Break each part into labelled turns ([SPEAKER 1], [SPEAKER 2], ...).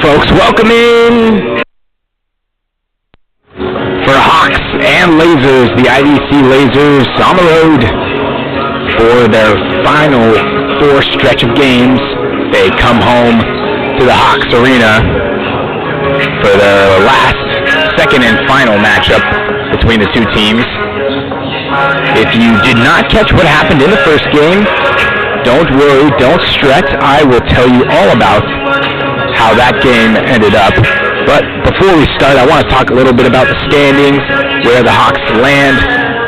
[SPEAKER 1] folks, welcome in for Hawks and Lasers, the IDC Lasers on the road for their final four stretch of games. They come home to the Hawks Arena for their last, second and final matchup between the two teams. If you did not catch what happened in the first game, don't worry, don't stress. I will tell you all about how that game ended up. But before we start, I want to talk a little bit about the standings, where the Hawks land,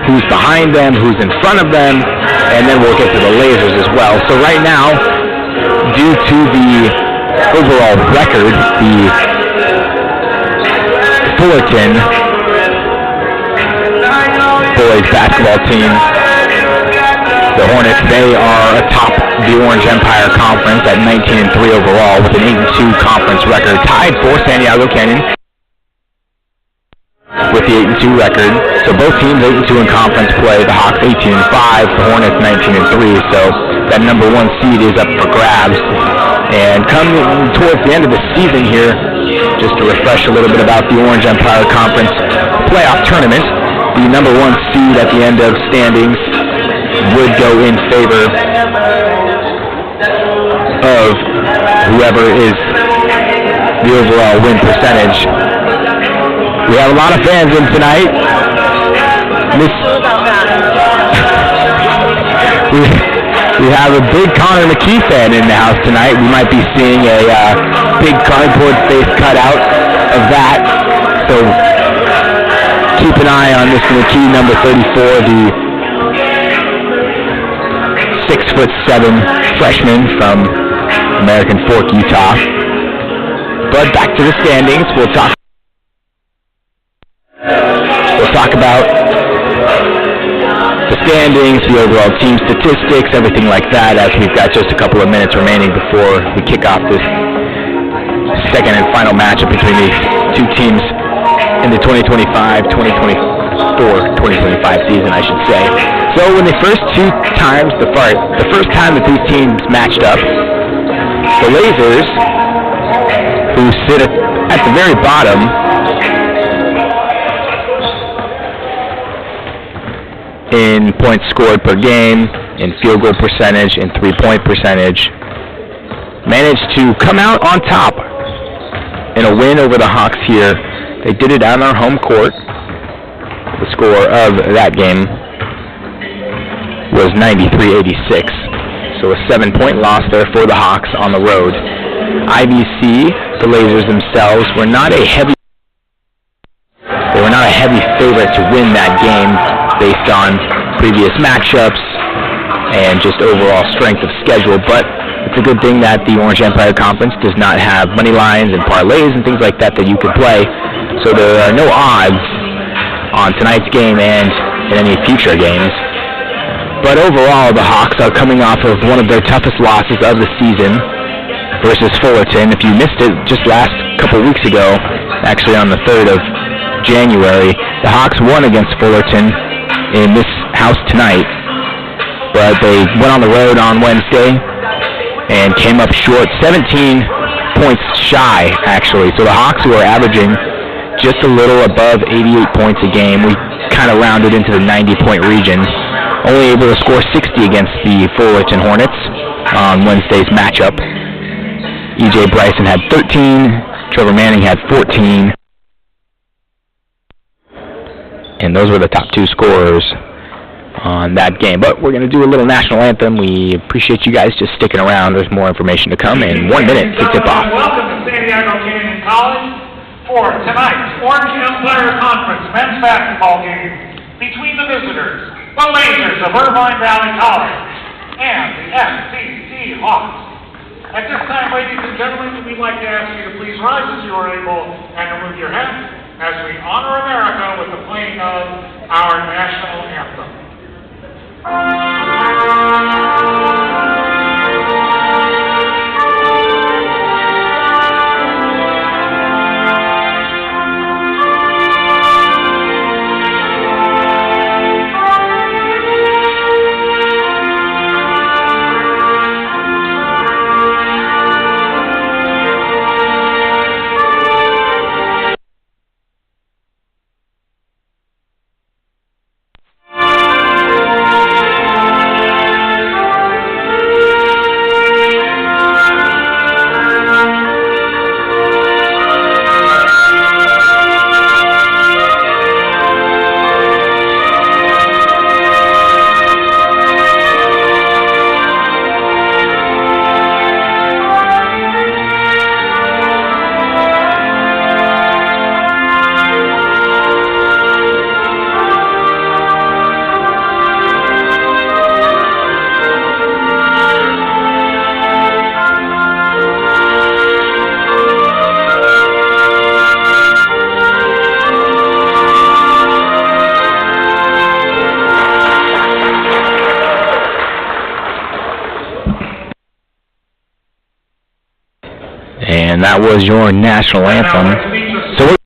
[SPEAKER 1] who's behind them, who's in front of them, and then we'll get to the Lasers as well. So right now, due to the overall record, the Fullerton boys basketball team, the Hornets, they are atop the Orange Empire Conference at 19-3 overall with an 8-2 conference record, tied for San Diego Canyon with the 8-2 record. So both teams 8-2 in conference play. The Hawks 18-5, the Hornets 19-3. So that number one seed is up for grabs. And coming towards the end of the season here, just to refresh a little bit about the Orange Empire Conference playoff tournament, the number one seed at the end of standings would go in favor of whoever is the overall win percentage. We have a lot of fans in tonight. We have a big Connor McKee fan in the house tonight. We might be seeing a big cardboard face cutout of that. So keep an eye on Mr. McKee, number 34, the 6'7" freshman from American Fork, Utah. But back to the standings. We'll talk about the standings, the overall team statistics, everything like that, as we've got just a couple of minutes remaining before we kick off this second and final matchup between these two teams in the 2025 season, I should say. So when the first time that these teams matched up, the Lasers, who sit at the very bottom, in points scored per game, in field goal percentage, in three-point percentage, managed to come out on top in a win over the Hawks here. They did it on our home court. The score of that game was 93-86. So a 7-point loss there for the Hawks on the road. IBC, the Lasers themselves, were not a heavy favorite to win that game based on previous matchups and just overall strength of schedule, but it's a good thing that the Orange Empire Conference does not have money lines and parlays and things like that you can play, so there are no odds on tonight's game and in any future games. But overall, the Hawks are coming off of one of their toughest losses of the season versus Fullerton. If you missed it just last couple weeks ago, actually on the 3rd of January, the Hawks won against Fullerton in this house tonight, but they went on the road on Wednesday and came up short, 17 points shy, actually. So the Hawks, who are averaging just a little above 88 points a game, we kind of rounded into the 90-point region, only able to score 60 against the Fullerton Hornets on Wednesday's matchup. E.J. Bryson had 13, Trevor Manning had 14, and those were the top two scorers on that game. But we're going to do a little national anthem. We appreciate you guys just sticking around. There's more information to come in 1 minute to tip off.
[SPEAKER 2] Welcome to San Diego Canyon College for tonight's Orange Empire Conference men's basketball game between the visitors, the Lasers of Irvine Valley College, and the SCC Hawks. At this time, ladies and gentlemen, we'd like to ask you to please rise as you are able and remove your hats as we honor America with the playing of our national anthem.
[SPEAKER 1] And that was your national anthem. So we'll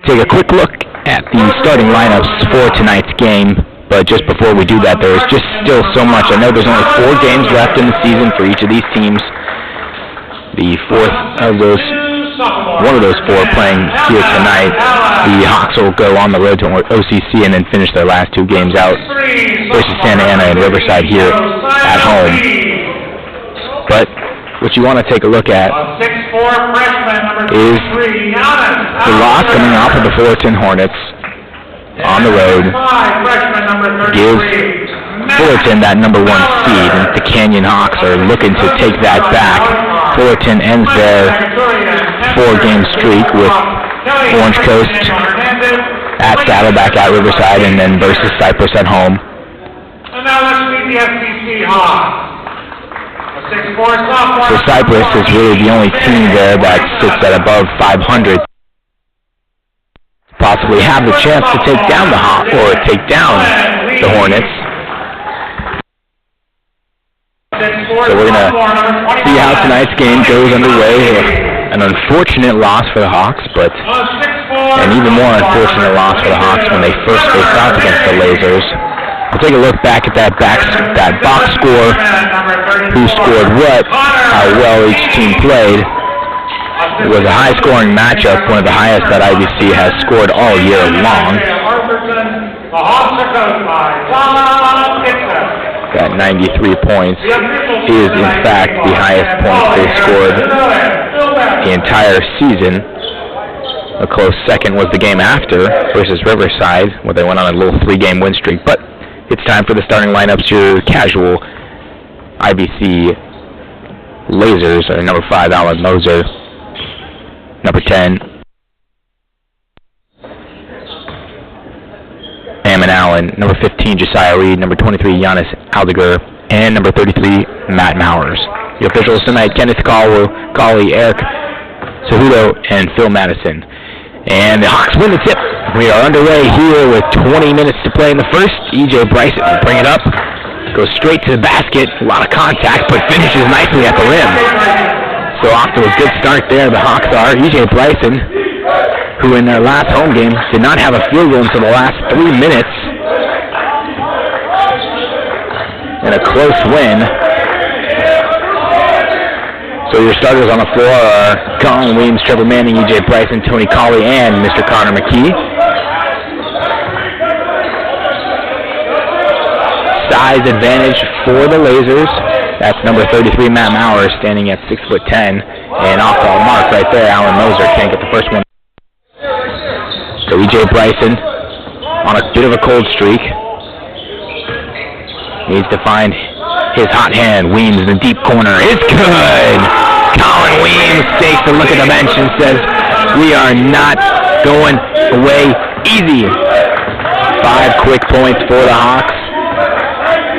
[SPEAKER 1] take a quick look at the starting lineups for tonight's game. But just before we do that, there is just still so much. I know there's only 4 games left in the season for each of these teams. The fourth of those, one of those 4 playing here tonight. The Hawks will go on the road to OCC and then finish their last 2 games out versus Santa Ana and Riverside here at home. But what you want to take a look at is the loss coming off of the Fullerton Hornets on the road gives Fullerton that #1 seed, and the Canyon Hawks are looking to take that back. Fullerton ends their 4-game streak with Orange Coast at Saddleback at Riverside and then versus Cypress at home.
[SPEAKER 2] And now let's meet the SCC Hawks.
[SPEAKER 1] So Cypress is really the only team there that sits at above 500. Possibly have the chance to take down the Hawks or take down the Hornets. So we're going to see how tonight's game goes underway. An unfortunate loss for the Hawks, but an even more unfortunate loss for the Hawks when they first faced off against the Lasers. We'll take a look back at that box score, who scored what, how well each team played. It was a high-scoring matchup, one of the highest that IBC has scored all year long. That 93 points is, in fact, the highest points they scored the entire season. A close second was the game after versus Riverside, where they went on a little 3-game win streak. But it's time for the starting lineups. Your casual IBC Lasers are number 5, Alan Moser. Number 10, Ammon Allen. Number 15, Josiah Reed. Number 23, Giannis Aldiger. And number 33, Matt Mowers. Your officials tonight, Kenneth Colley, Eric Cejudo, and Phil Madison. And the Hawks win the tip. We are underway here with 20 minutes to play in the first. E.J. Bryson will bring it up. Goes straight to the basket. A lot of contact, but finishes nicely at the rim. So off to a good start there, the Hawks are. E.J. Bryson, who in their last home game did not have a field goal until the last 3 minutes. And a close win. So your starters on the floor are Colin Weems, Trevor Manning, E.J. Bryson, Tony Colley, and Mr. Connor McKee. Size advantage for the Lasers. That's number 33, Matt Mowers, standing at 6'10", and off-ball mark right there. Alan Moser can't get the first one. So E.J. Bryson on a bit of a cold streak. Needs to find his hot hand. Weems in the deep corner is good. Colin Weems takes a look at the bench and says, "We are not going away easy." 5 quick points for the Hawks.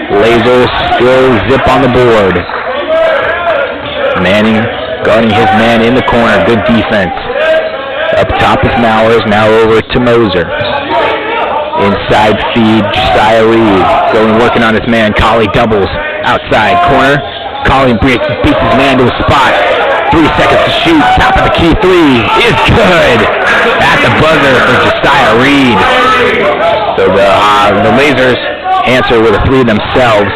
[SPEAKER 1] Lasers still zip on the board. Manning guarding his man in the corner. Good defense. Up top is Mowers. Now over to Moser. Inside feed, Josiah Reed. Going working on his man. Colley doubles. Outside corner. Colley beats his man to a spot. 3 seconds to shoot. Top of the key 3 is good. At the buzzer for Josiah Reed. So the Lasers answer with a 3 themselves.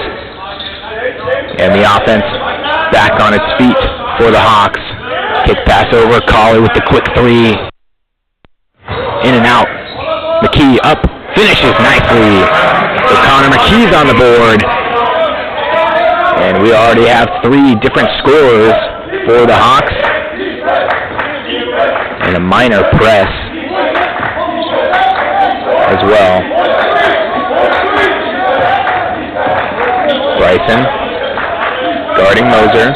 [SPEAKER 1] And the offense back on its feet for the Hawks. Kick pass over. Colley with the quick 3. In and out. McKee up. Finishes nicely. So Connor McKee's on the board. And we already have 3 different scores for the Hawks. And a minor press as well. Bryson guarding Moser.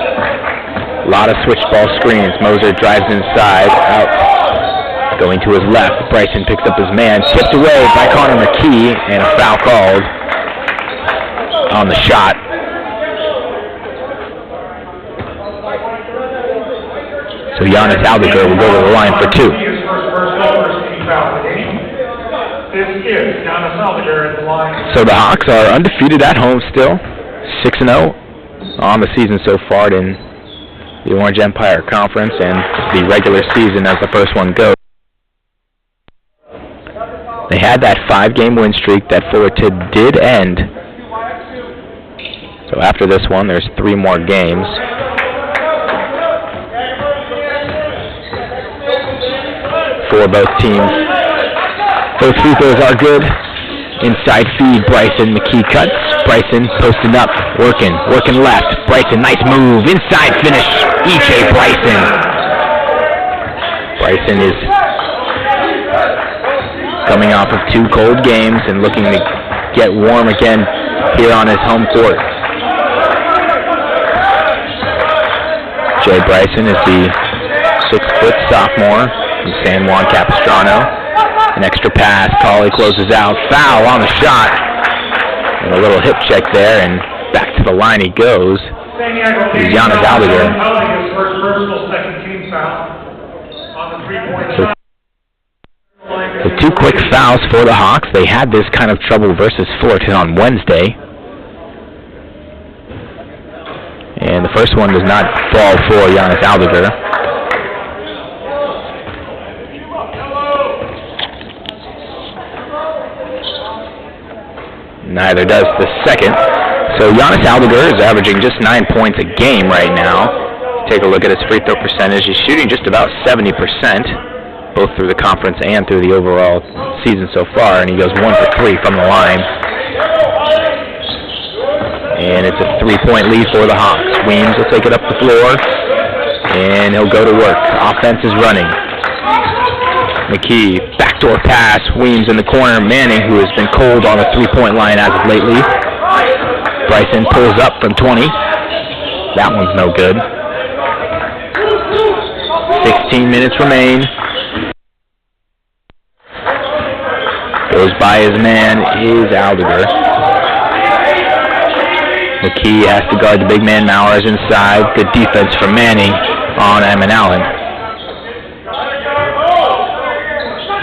[SPEAKER 1] A lot of switch ball screens. Moser drives inside, out, going to his left. Bryson picks up his man, tipped away by Connor McKee, and a foul called on the shot. So Giannis Aldiger will go to the line for 2. So the Hawks are undefeated at home still, 6-0 on the season so far in the Orange Empire Conference and the regular season as the first one goes. They had that 5-game win streak that Fullerton did end. So after this one, there's 3 more games. For both teams. Both free throws are good. Inside feed, Bryson. McKee cuts. Bryson posting up, working left. Bryson, nice move. Inside finish. E.J. Bryson. Bryson is coming off of 2 cold games and looking to get warm again here on his home court. Jay Bryson is the 6-foot sophomore from San Juan Capistrano. An extra pass, Cauley closes out, foul on the shot. And a little hip check there, and back to the line he goes. He's Giannis Aldiger. So 2 quick fouls for the Hawks. They had this kind of trouble versus Fullerton on Wednesday. And the first one does not fall for Giannis Aldiger. Neither does the second. So Giannis Aldiger is averaging just 9 points a game right now. Take a look at his free throw percentage. He's shooting just about 70%, both through the conference and through the overall season so far, and he goes 1 for 3 from the line. And it's a 3-point lead for the Hawks. Weems will take it up the floor, and he'll go to work. Offense is running. McKee, backdoor pass. Weems in the corner. Manning, who has been cold on the 3-point line as of lately. Bryson pulls up from 20. That one's no good. 16 minutes remain. Goes by his man is Aldiger. McKee has to guard the big man. Mowers inside. Good defense from Manning on Eamon Allen.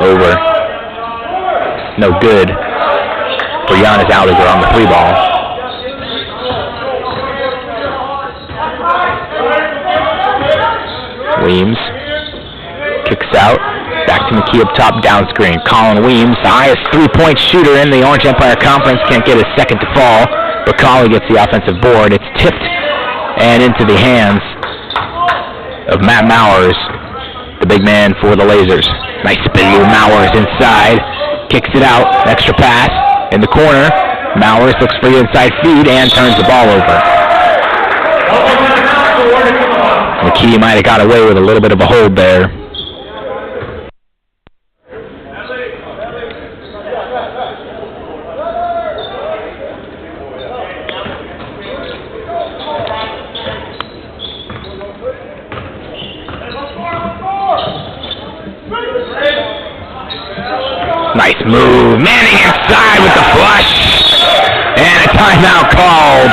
[SPEAKER 1] Over. No good for Giannis Aldiger on the 3 ball. Weems kicks out. Back to McKee up top, down screen. Colin Weems, the highest 3-point shooter in the Orange Empire Conference, can't get his second to fall, but Cauley gets the offensive board. It's tipped and into the hands of Matt Mowers, the big man for the Lasers. Nice spin move, Mowers inside, kicks it out, extra pass in the corner. Mowers looks for the inside feed and turns the ball over. McKee might have got away with a little bit of a hold there. Nice move. Manning inside with the flush. And a timeout called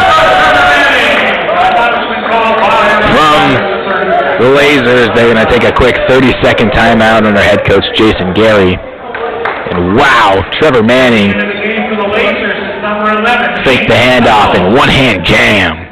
[SPEAKER 1] from the Lasers. They're going to take a quick 30-second timeout under head coach Jason Gary. And wow, Trevor Manning faked the handoff and one-hand jam.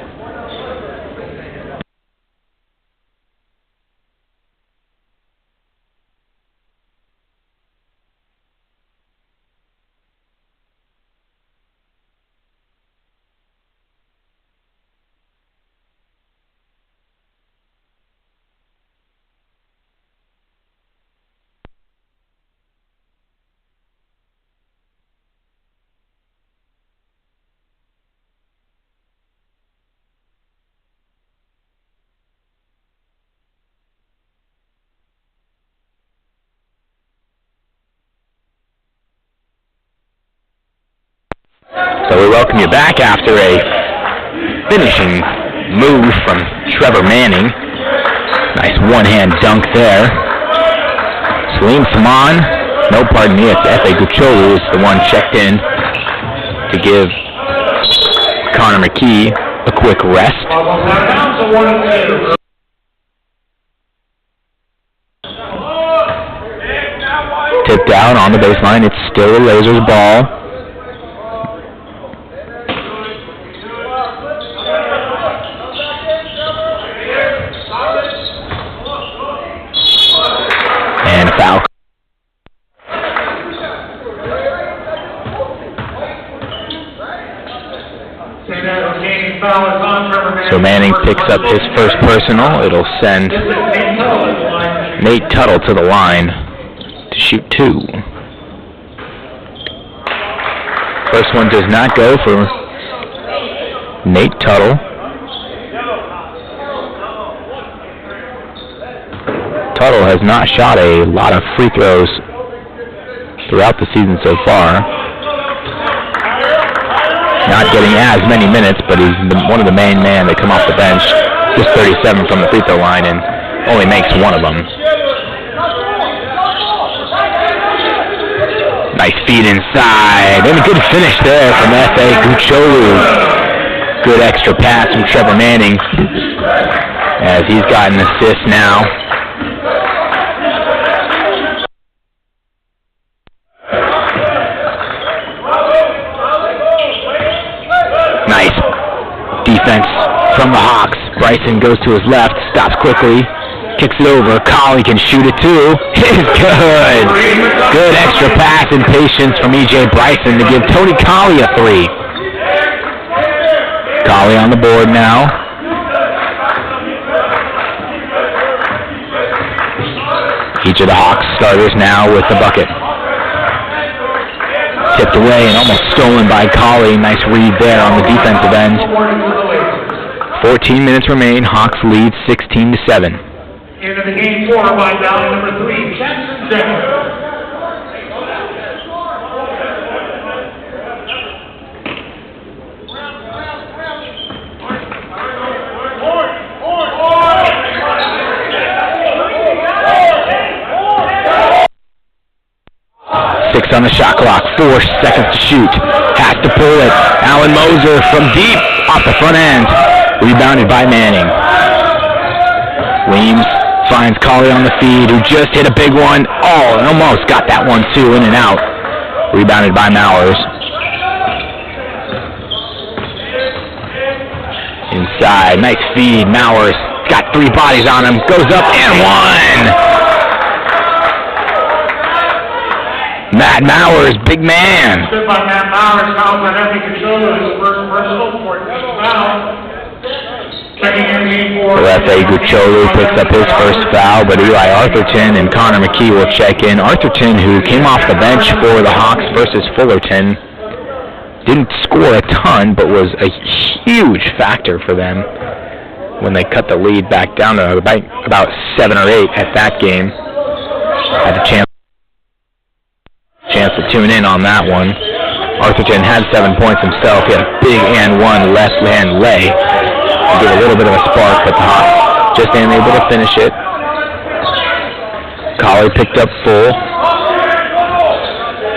[SPEAKER 1] So we welcome you back after a finishing move from Trevor Manning. Nice one-hand dunk there. Salim Saman, no pardon me, it's Efe Gucholu is the one checked in to give Connor McKee a quick rest. Tipped out on the baseline, it's still a Lasers ball. So Manning picks up his first personal. It'll send Nate Tuttle to the line to shoot 2. First one does not go for Nate Tuttle. Tuttle has not shot a lot of free throws throughout the season so far. Not getting as many minutes, but he's one of the main men that come off the bench. Just 37 from the free throw line and only makes one of them. Nice feed inside, and a good finish there from F.A. Gucholu. Good extra pass from Trevor Manning, as he's got an assist now. Nice defense from the Hawks. Bryson goes to his left, stops quickly, kicks it over. Colley can shoot it too. It's good. Good extra pass and patience from E.J. Bryson to give Tony Colley a 3. Colley on the board now. Each of the Hawks starters now with the bucket. Tipped away and almost stolen by Colley. Nice read there on the defensive end. 14 minutes remain. Hawks lead 16-7.
[SPEAKER 2] Into the game 4 by Valley number 3, Jackson Decker.
[SPEAKER 1] 6 on the shot clock, 4 seconds to shoot. Has to pull it. Alan Moser from deep off the front end. Rebounded by Manning. Weems finds Colley on the feed, who just hit a big one. Oh, and almost got that one too, in and out. Rebounded by Mowers. Inside, nice feed. Mowers got 3 bodies on him. Goes up and 1. Matt Mowers, big man.
[SPEAKER 2] Stood by Matt Mowers, fouls on every controller. His first personal, 14th foul. Checking in game 4.
[SPEAKER 1] So F.A. Gucholu picks up his first foul, but Eli Arthurton and Connor McKee will check in. Arthurton, who came off the bench for the Hawks versus Fullerton, didn't score a ton, but was a huge factor for them when they cut the lead back down to about 7 or 8 at that game. Had a chance to tune in on that one. Arthurton had 7 points himself. He had a big and 1 left hand lay to give a little bit of a spark, but the Hawks just ain't able to finish it. Colley picked up full.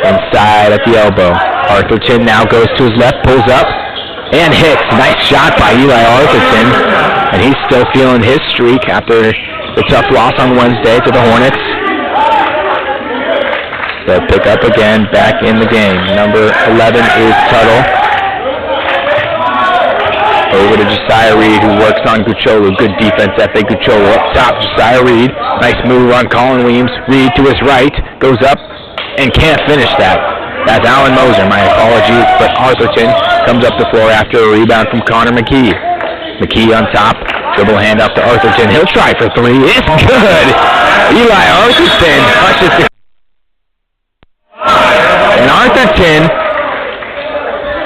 [SPEAKER 1] Inside at the elbow. Arthurton now goes to his left, pulls up, and hits. Nice shot by Eli Arthurton. And he's still feeling his streak after the tough loss on Wednesday to the Hornets. They'll pick up again, back in the game. Number 11 is Tuttle. Over to Josiah Reed, who works on Gucholu. Good defense, F.A. Gucholu up top. Josiah Reed, nice move on Colin Weems. Reed to his right, goes up and can't finish that. That's Alan Moser, my apologies, but Arthurton comes up the floor after a rebound from Connor McKee. McKee on top, dribble hand up to Arthurton. He'll try for 3. It's good! Eli Arthurton touches the... And Arthurton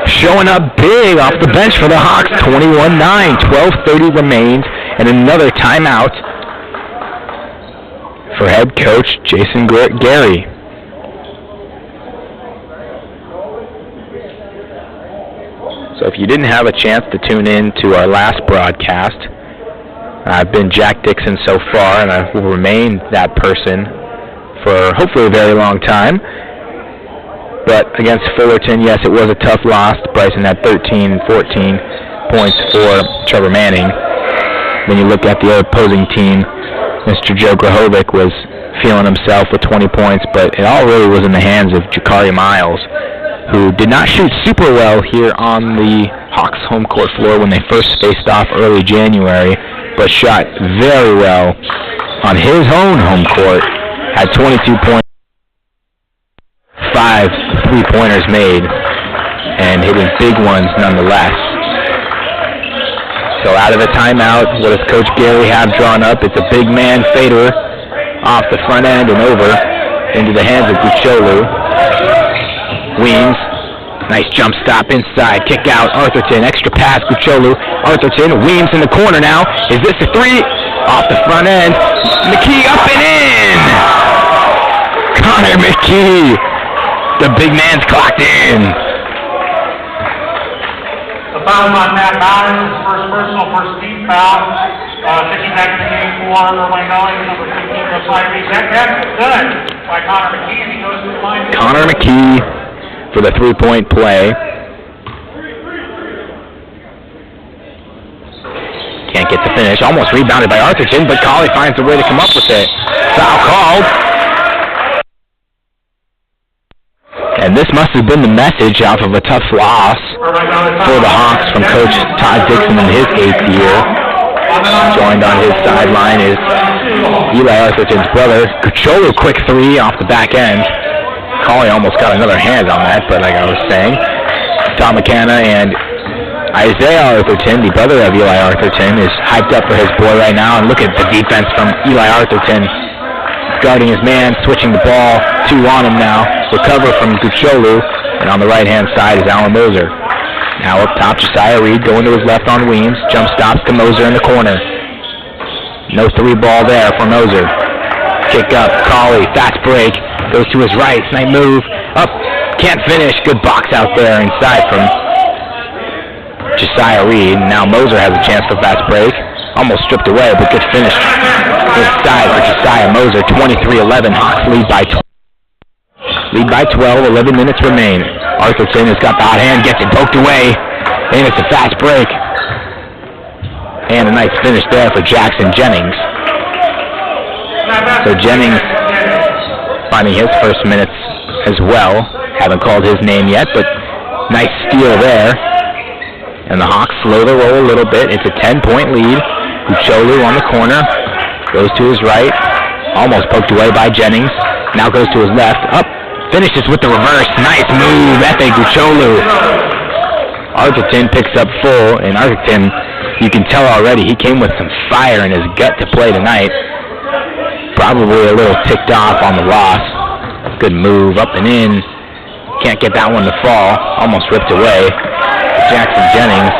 [SPEAKER 1] showing up big off the bench for the Hawks. 21-9, 12:30 remains, and another timeout for head coach Jason Gary. So if you didn't have a chance to tune in to our last broadcast, I've been Jack Dixon so far, and I will remain that person for hopefully a very long time. But against Fullerton, yes, it was a tough loss. Bryson had 13 and 14 points for Trevor Manning. When you look at the opposing team, Mr. Joe Grahovic was feeling himself with 20 points, but it all really was in the hands of Jakari Miles, who did not shoot super well here on the Hawks home court floor when they first faced off early January, but shot very well on his own home court, had 22 points, 5 3-pointers made, and hitting big ones nonetheless. So out of the timeout, what does Coach Gary have drawn up? It's a big man fader off the front end and over into the hands of Gucciolu. Weems, nice jump stop inside, kick out, Arthurton, extra pass, Gucciolu, Arthurton, Weems in the corner now. Is this a three? Off the front end, McKee up and in! Connor McKee, the big man's clocked in.
[SPEAKER 2] The foul on Matt Bowers, his first personal, first team foul. Kicking back to the game for Irvine Valley, number 15, goes high reset. That's good by Connor McKee, and he goes to the line.
[SPEAKER 1] Connor McKee for the three-point play. Can't get the finish. Almost rebounded by Arthurton, but Colley finds a way to come up with it. Foul called. And this must have been the message off of a tough loss for the Hawks from Coach Todd Dixon in his 8th year. Joined on his sideline is Eli Arthurton's brother. Gucciolu, quick three off the back end. Colley almost got another hand on that, but like I was saying, Tom McKenna and Isaiah Arthurton, the brother of Eli Arthurton, is hyped up for his boy right now. And look at the defense from Eli Arthurton. Guarding his man, switching the ball, 2 on him now. Recover from Gucciolu, and on the right-hand side is Alan Moser. Now up top, Josiah Reed going to his left on Weems. Jump stops to Moser in the corner. No 3 ball there for Moser. Kick up, Colley, fast break, goes to his right, nice move, up, can't finish, good box out there inside from Josiah Reed. Now Moser has a chance for fast break. Almost stripped away, but good finish. Good side for Josiah Moser. 23-11. Hawks lead by 12. 11 minutes remain. Arthurton has got the hot hand, gets it poked away, and it's a fast break. And a nice finish there for Jackson Jennings. So Jennings finding his first minutes as well. Haven't called his name yet, but nice steal there. And the Hawks slow the roll a little bit. It's a 10-point lead. Gucciolu on the corner. Goes to his right. Almost poked away by Jennings. Now goes to his left. Up. Finishes with the reverse. Nice move. Efe Gucciolu. Arthurton picks up full. And Arthurton, you can tell already, he came with some fire in his gut to play tonight. Probably a little ticked off on the loss. Good move. Up and in. Can't get that one to fall. Almost ripped away. Jackson Jennings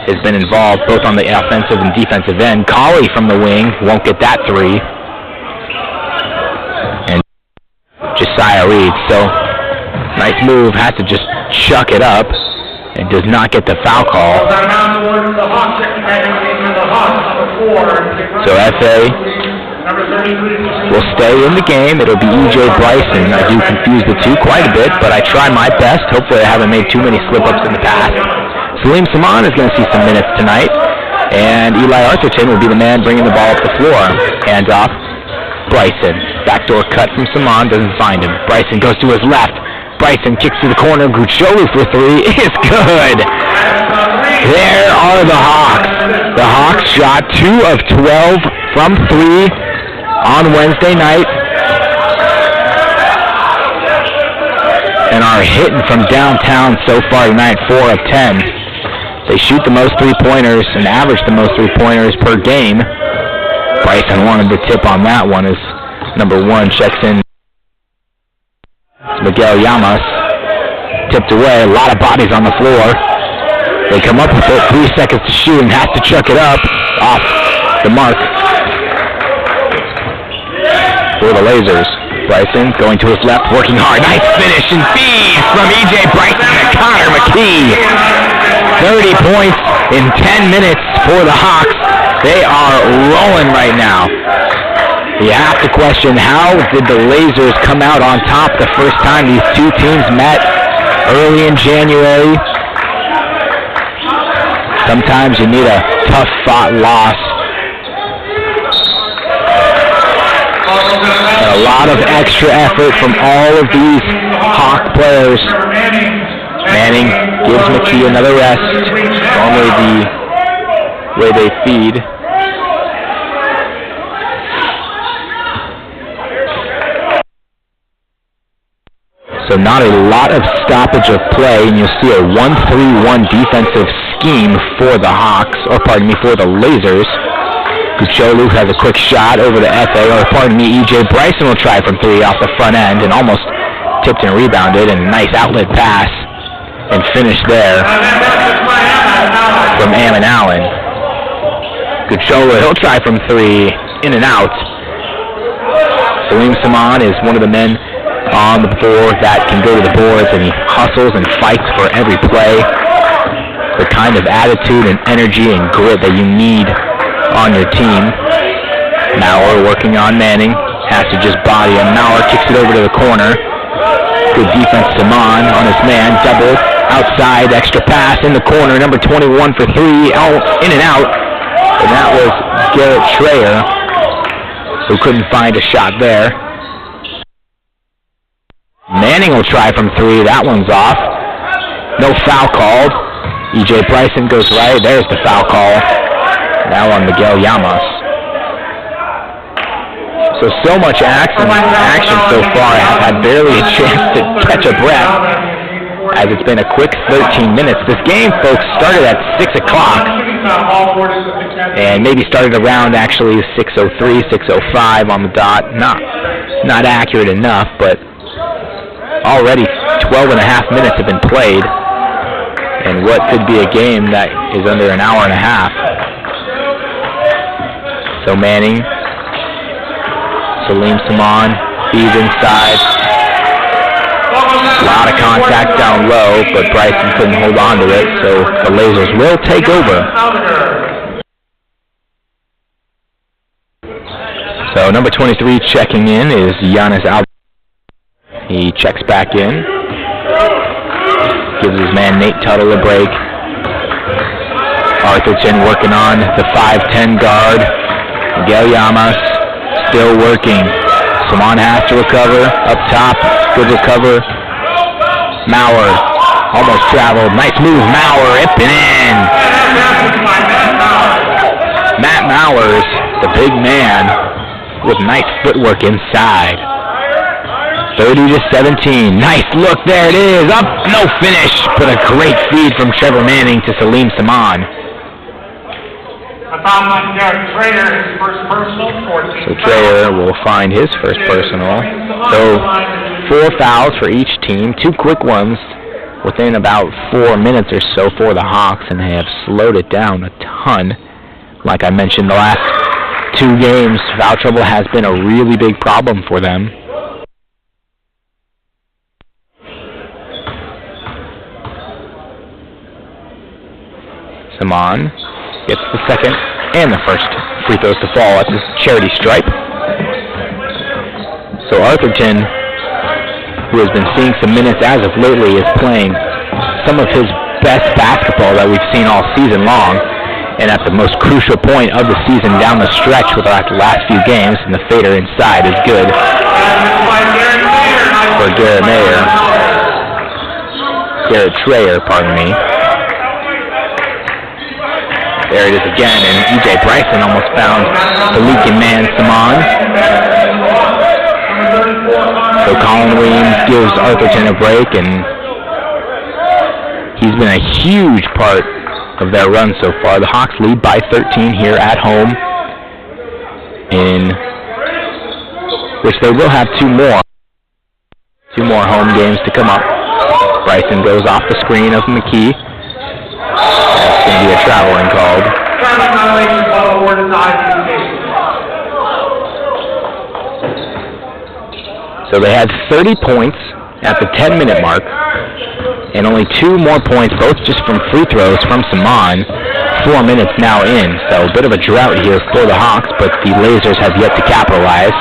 [SPEAKER 1] has been involved both on the offensive and defensive end. Colley from the wing won't get that 3. And Josiah Reed, so nice move, has to just chuck it up and does not get the foul call. So Efe will stay in the game. It'll be E.J. Bryson. I do confuse the two quite a bit, but I try my best. Hopefully I haven't made too many slip-ups in the past. Salim Saman is going to see some minutes tonight, and Eli Arthurton will be the man bringing the ball up the floor. Hands off, Bryson. Backdoor cut from Saman, doesn't find him. Bryson goes to his left. Bryson kicks to the corner. Gucciolu for 3 is good. There are the Hawks. The Hawks shot 2 of 12 from 3 on Wednesday night and are hitting from downtown so far tonight, 4 of 10. They shoot the most 3-pointers and average the most 3-pointers per game. Bryson wanted the tip on that one as number 1 checks in. It's Miguel Llamas. Tipped away, a lot of bodies on the floor. They come up with it, 3 seconds to shoot and has to chuck it up off the mark for the Lasers. Bryson going to his left, working hard. Nice finish and feed from E.J. Bryson and Connor McKee. 30 points in 10 minutes for the Hawks. They are rolling right now. You have to question, how did the Lasers come out on top the first time these two teams met early in January? Sometimes you need a tough-fought loss. And a lot of extra effort from all of these Hawk players. Manning gives McKee another rest. Normally the way they feed. So not a lot of stoppage of play, and you'll see a 1-3-1 defensive scheme for the Hawks, or pardon me, for the Lasers. Kucholu has a quick shot over to E.J. Bryson will try from 3 off the front end and almost tipped and rebounded, and a nice outlet pass and finish there from Ammon Allen. Kucholu, he'll try from 3, in and out. Salim Saman is one of the men on the board that can go to the boards, and he hustles and fights for every play. The kind of attitude and energy and grit that you need on your team. Maurer working on Manning, has to just body him. Maurer kicks it over to the corner. Good defense, Saman on his man, double, outside, extra pass in the corner, number 21 for 3, out, in and out. And that was Garrett Schreier, who couldn't find a shot there. Manning will try from 3, that one's off. No foul called. E.J. Bryson goes right, there's the foul call. Now on Miguel Llamas. So much action so far. I've had barely a chance to catch a breath, as it's been a quick 13 minutes. This game, folks, started at 6 o'clock, and maybe started around actually 6:03, 6:05 on the dot. Not accurate enough, but already 12 and a half minutes have been played, and what could be a game that is under an hour and a half. So Manning, Salim Saman, feeds inside. A lot of contact down low, but Bryson couldn't hold on to it, so the Lasers will take over. So number 23 checking in is Giannis Al. He checks back in. Gives his man Nate Tuttle a break. Arthurton working on the 5'10 guard. Miguel Llamas still working. Saman has to recover. Up top, good recover. Maurer almost traveled. Nice move, Maurer, ripping in. Matt Mauers, the big man, with nice footwork inside. 30-17. Nice look, there it is. Up, no finish, but a great feed from Trevor Manning to Salim Saman. So Trayer will find his first personal. So 4 fouls for each team, 2 quick ones within about 4 minutes or so for the Hawks, and they have slowed it down a ton. Like I mentioned, the last 2 games, foul trouble has been a really big problem for them. Saman gets the second and the first free throws to fall at the charity stripe. So Arthurton, who has been seeing some minutes as of lately, is playing some of his best basketball that we've seen all season long, and at the most crucial point of the season down the stretch with the last few games, and the fader inside is good for Garrett Schreier, pardon me. There it is again, and E.J. Bryson almost found the leaking man, Saman. So Colin Williams gives Arthurton a break, and he's been a huge part of their run so far. The Hawks lead by 13 here at home, in which they will have 2 more home games to come up. Bryson goes off the screen of McKee. That's going to be a traveling called. So they had 30 points at the 10-minute mark, and only 2 more points, both just from free throws from Saman. 4 minutes now in, so a bit of a drought here for the Hawks, but the Lasers have yet to capitalize.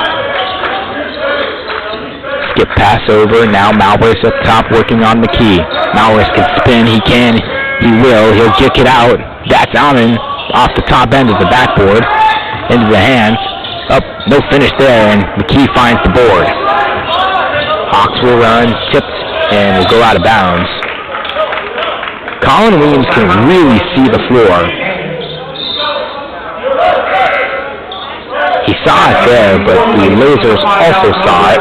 [SPEAKER 1] Skip pass over, now Malbris up top working on McKee. Malbris can spin, he can, he will, he'll kick it out. That's Allen off the top end of the backboard, into the hands. Up, no finish there, and McKee finds the board. Hawks will run, tipped, and will go out of bounds. Colin Williams can really see the floor. He saw it there, but the Lasers also saw it.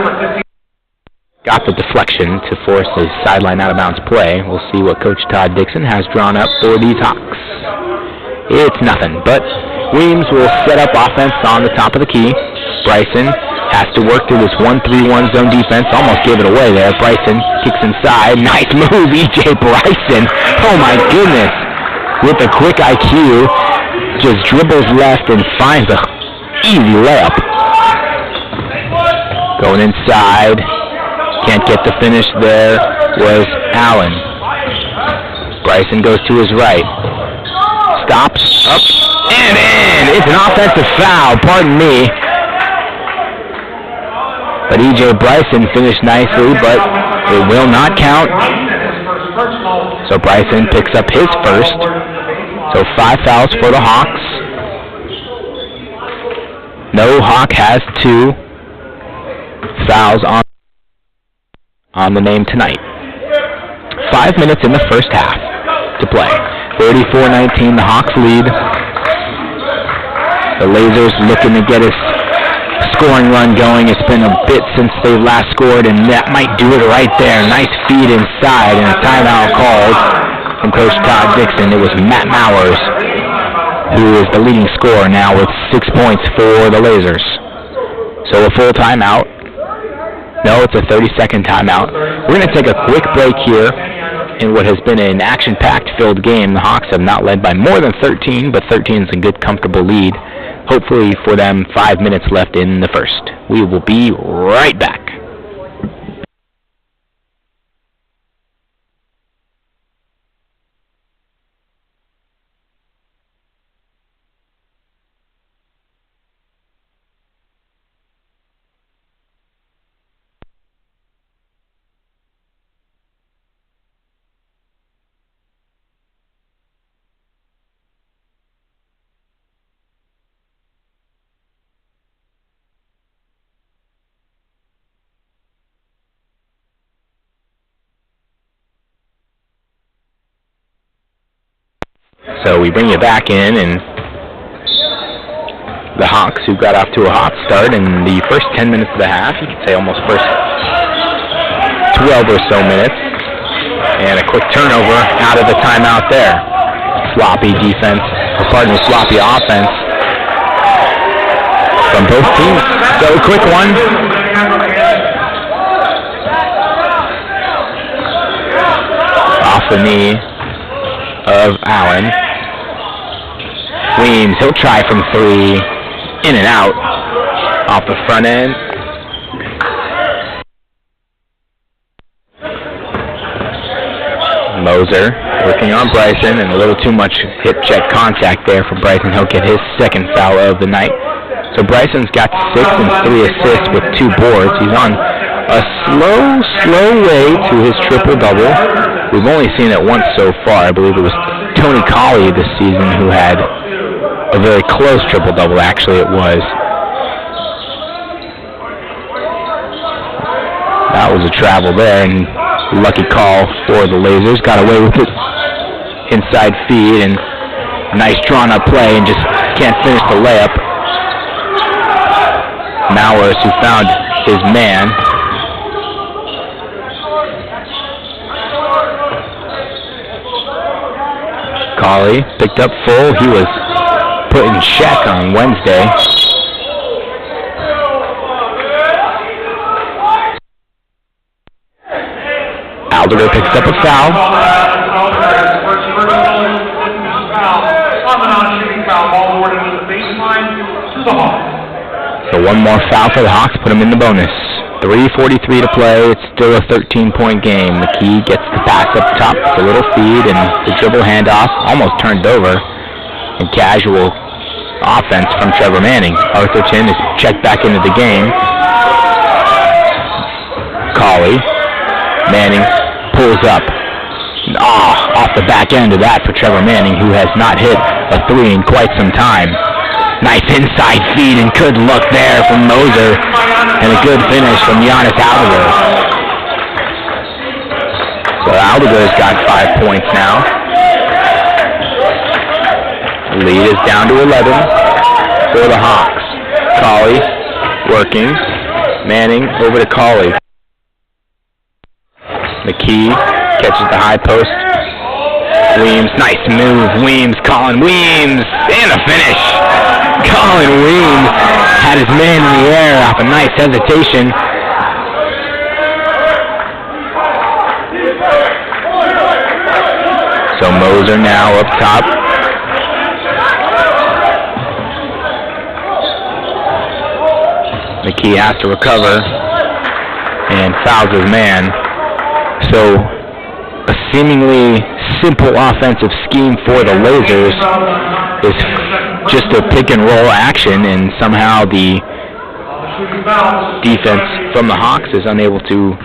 [SPEAKER 1] got the deflection to force a sideline out-of-bounds play. We'll see what Coach Todd Dixon has drawn up for these Hawks. It's nothing, but Weems will set up offense on the top of the key. Bryson has to work through this 1-3-1 zone defense. Almost gave it away there. Bryson kicks inside. Nice move, E.J. Bryson. Oh, my goodness. With a quick IQ, just dribbles left and finds a easy layup. Going inside. Can't get the finish there was Allen. Bryson goes to his right. Stops, up, and in! It's an offensive foul, pardon me. But E.J. Bryson finished nicely, but it will not count. So Bryson picks up his first. So 5 fouls for the Hawks. No Hawk has 2 fouls on the name tonight. 5 minutes in the first half to play. 34-19, the Hawks lead. The Lasers looking to get a scoring run going. It's been a bit since they last scored, and that might do it right there. Nice feed inside, and a timeout called from Coach Todd Dixon. It was Matt Mowers, who is the leading scorer now with 6 points for the Lasers. So a full timeout. No, it's a 30-second timeout. We're going to take a quick break here in what has been an action-packed filled game. The Hawks have not led by more than 13, but 13 is a good, comfortable lead. Hopefully for them, 5 minutes left in the first. We will be right back. So we bring you back in, and the Hawks, who got off to a hot start in the first 10 minutes of the half, you could say almost first 12 or so minutes, and a quick turnover out of the timeout there. Sloppy defense, or pardon me, sloppy offense from both teams. So a quick one. Off the knee of Allen. Weems, he'll try from 3, in and out, off the front end. Moser working on Bryson, and a little too much hip check contact there for Bryson. He'll get his second foul of the night. So Bryson's got 6 and 3 assists with 2 boards. He's on a slow way to his triple-double. We've only seen it once so far. I believe it was Tony Colley this season who had a very close triple-double, actually it was. That was a travel there, and lucky call for the Lasers. Got away with it. Inside feed, and nice drawn-up play, and just can't finish the layup. Mowers, who found his man. Colley picked up full. He was put in check on Wednesday. Alderger picks up a foul. So one more foul for the Hawks, put them in the bonus. 3:43 to play. It's still a 13-point game. McKee gets the pass up top, the little feed, and the dribble handoff almost turned over. And casual offense from Trevor Manning. Arthurton is checked back into the game. Colley. Manning pulls up. Off the back end of that for Trevor Manning, who has not hit a 3 in quite some time. Nice inside feed and good look there from Moser. And a good finish from Giannis Alderger. So Alderger's got 5 points now. Lead is down to 11 for the Hawks. Colley working. Manning over to Colley. McKee catches the high post. Weems, nice move. Weems, Colin Weems, and a finish. Colin Weems had his man in the air off a nice hesitation. So Moser now up top. McKee has to recover and fouls his man. So a seemingly simple offensive scheme for the Lasers is just a pick and roll action, and somehow the defense from the Hawks is unable to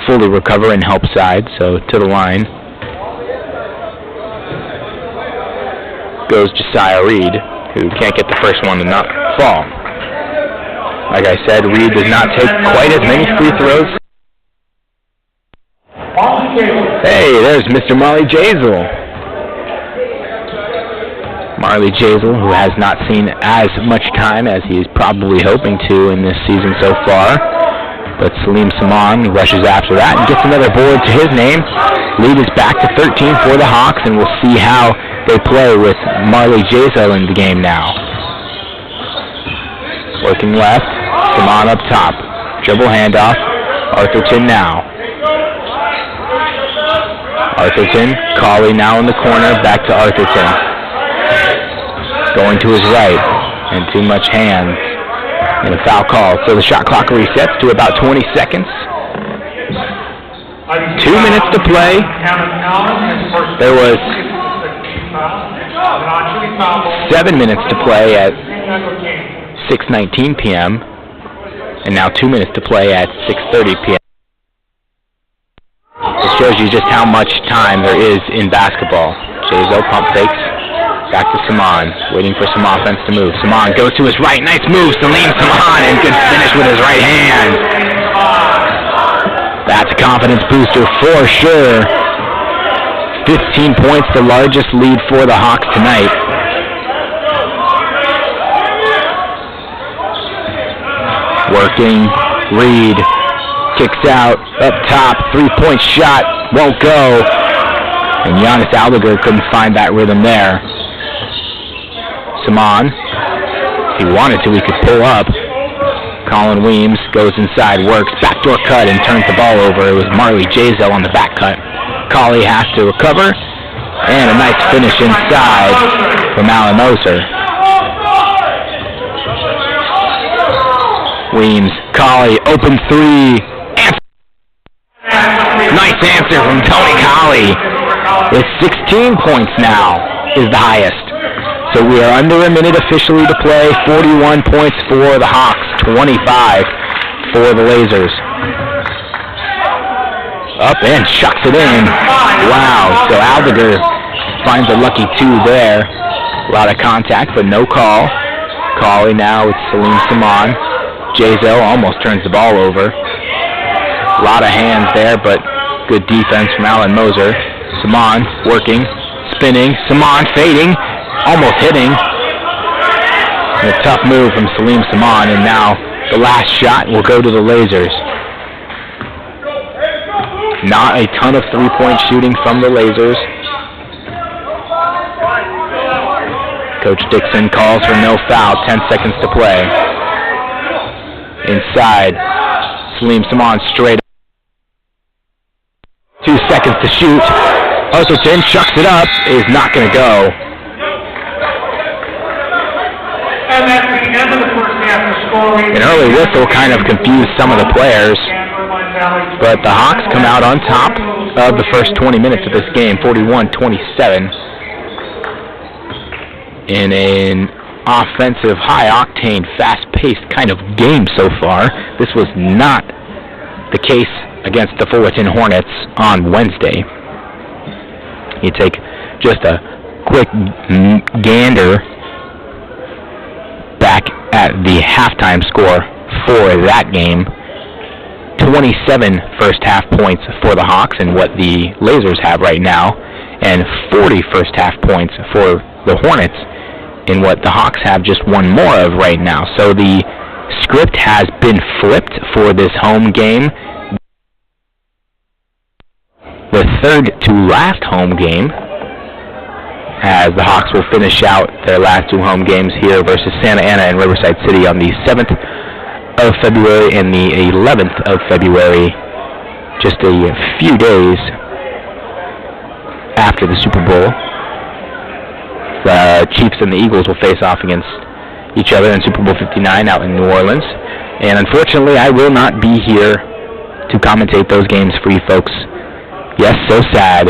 [SPEAKER 1] fully recover and help side. So to the line goes Josiah Reed, who can't get the first one to not fall. Like I said, Reed does not take quite as many free throws. Hey, there's Mr. Marley Jazel. Marley Jazel, who has not seen as much time as he is probably hoping to in this season so far. But Salim Saman rushes after that and gets another board to his name. Lead is back to 13 for the Hawks, and we'll see how they play with Marley Jazel in the game now. Working left, Saman up top. Dribble handoff, Arthurton now. Arthurton, Cauley now in the corner, back to Arthurton. Going to his right, and too much hands, and a foul call. So the shot clock resets to about 20 seconds. 2 minutes to play. There was 7 minutes to play at 6:19 p.m., and now 2 minutes to play at 6:30 p.m. It shows you just how much time there is in basketball. Jazel pump fakes. Back to Saman, waiting for some offense to move. Saman goes to his right. Nice move, Salim Saman, and good finish with his right hand. That's a confidence booster for sure. 15 points, the largest lead for the Hawks tonight. Working, Reed kicks out, up top, three-point shot, won't go. And Giannis Aldegar couldn't find that rhythm there. Saman, if he wanted to, he could pull up. Colin Weems goes inside, works, backdoor cut, and turns the ball over. It was Marley Jazel on the back cut. Cauley has to recover, and a nice finish inside from Alan Moser. Weems, Cauley, open three. Nice answer from Tony Cauley. It's 16 points now, is the highest. So we are under a minute officially to play. 41 points for the Hawks, 25 for the Lasers. Up and chucks it in. Wow, so Aldegar finds a lucky two there. A lot of contact, but no call. Cauley now with Salim Saman. Jazel almost turns the ball over. A lot of hands there, but good defense from Alan Moser. Saman working, spinning, Saman fading, almost hitting. And a tough move from Salim Saman, and now the last shot will go to the Lasers. Not a ton of three-point shooting from the Lasers. Coach Dixon calls for no foul, 10 seconds to play. Inside, Salim Saman straight up. 2 seconds to shoot. Arthurton chucks it up, is not going to go.
[SPEAKER 2] And that's the end of the first half. The score.
[SPEAKER 1] An early whistle kind of confused some of the players, but the Hawks come out on top of the first 20 minutes of this game, 41-27, in an offensive, high-octane, fast-paced kind of game so far. This was not the case against the Fullerton Hornets on Wednesday. You take just a quick gander back at the halftime score for that game. 27 first-half points for the Hawks and what the Lasers have right now, and 40 first-half points for the Hornets in what the Hawks have just one more of right now. So the script has been flipped for this home game. the third to last home game, as the Hawks will finish out their last two home games here versus Santa Ana and Riverside City on the 7th of February and the 11th of February, just a few days after the Super Bowl. The Chiefs and the Eagles will face off against each other in Super Bowl 59 out in New Orleans. And unfortunately, I will not be here to commentate those games for you folks. Yes, so sad.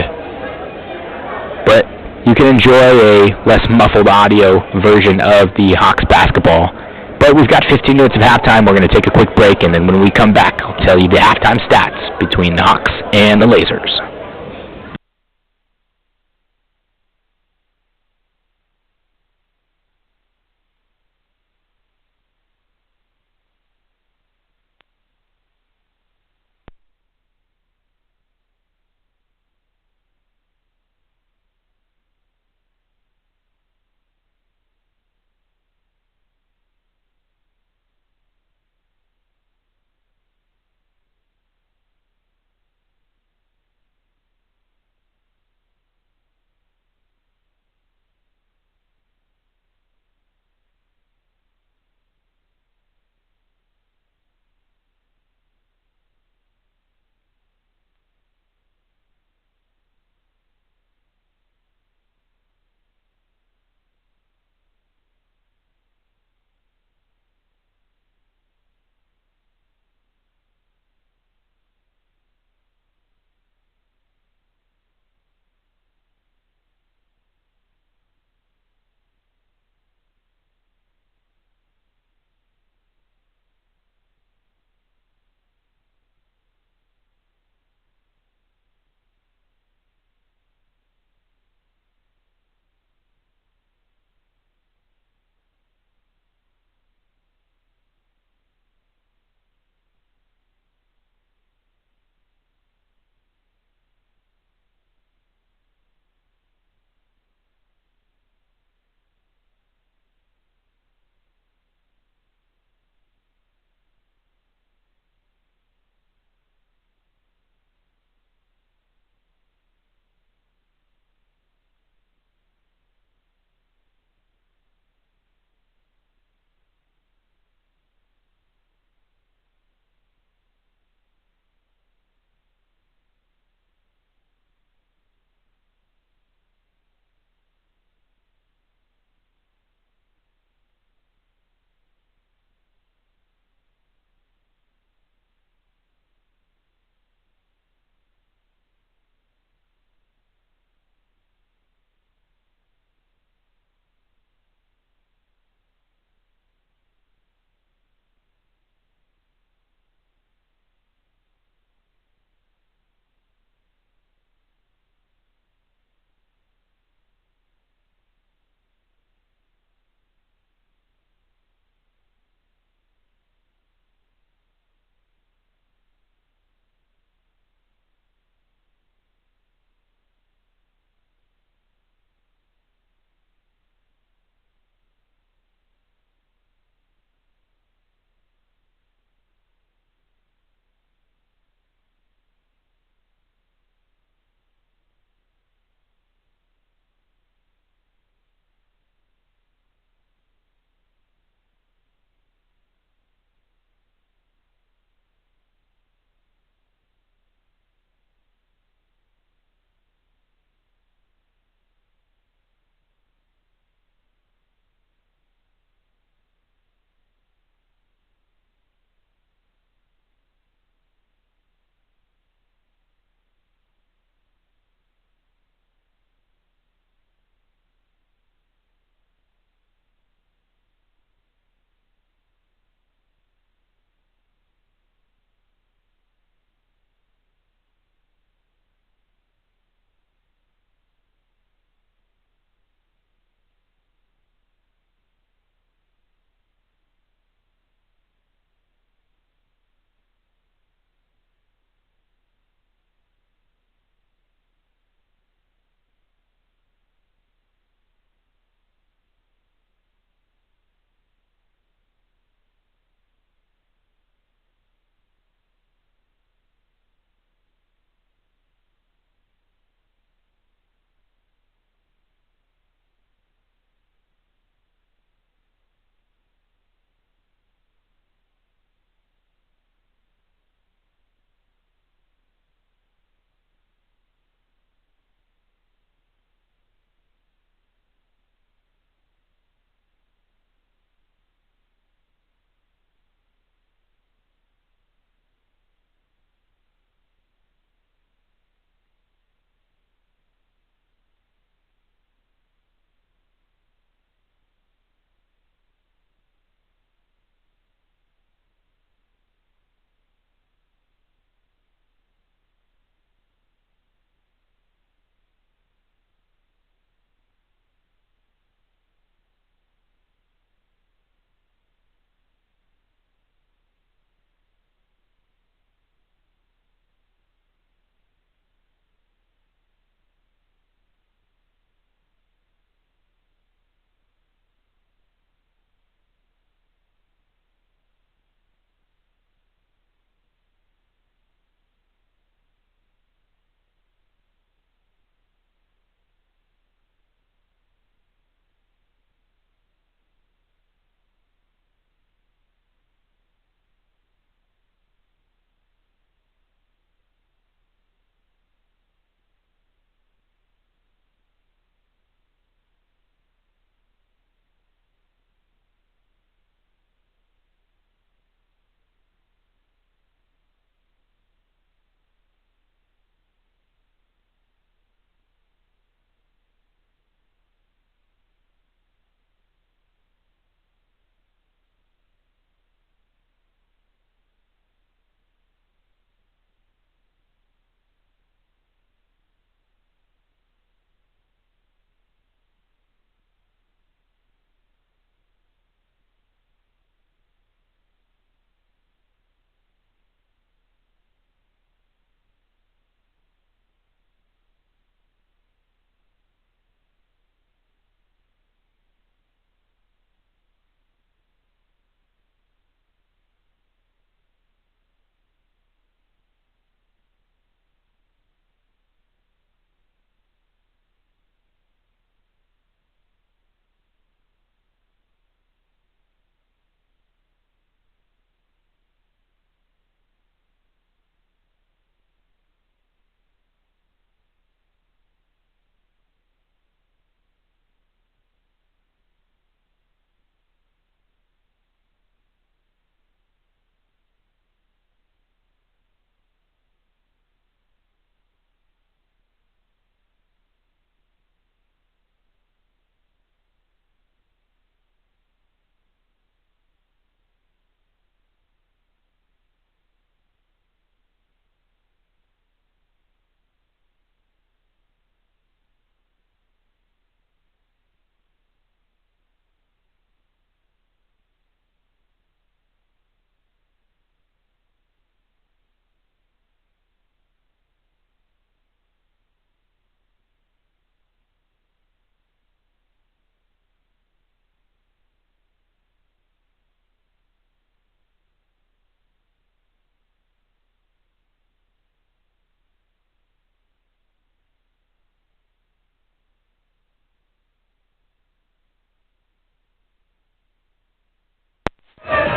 [SPEAKER 1] But you can enjoy a less muffled audio version of the Hawks basketball. But we've got 15 minutes of halftime. We're going to take a quick break, and then when we come back, I'll tell you the halftime stats between the Hawks and the Lasers.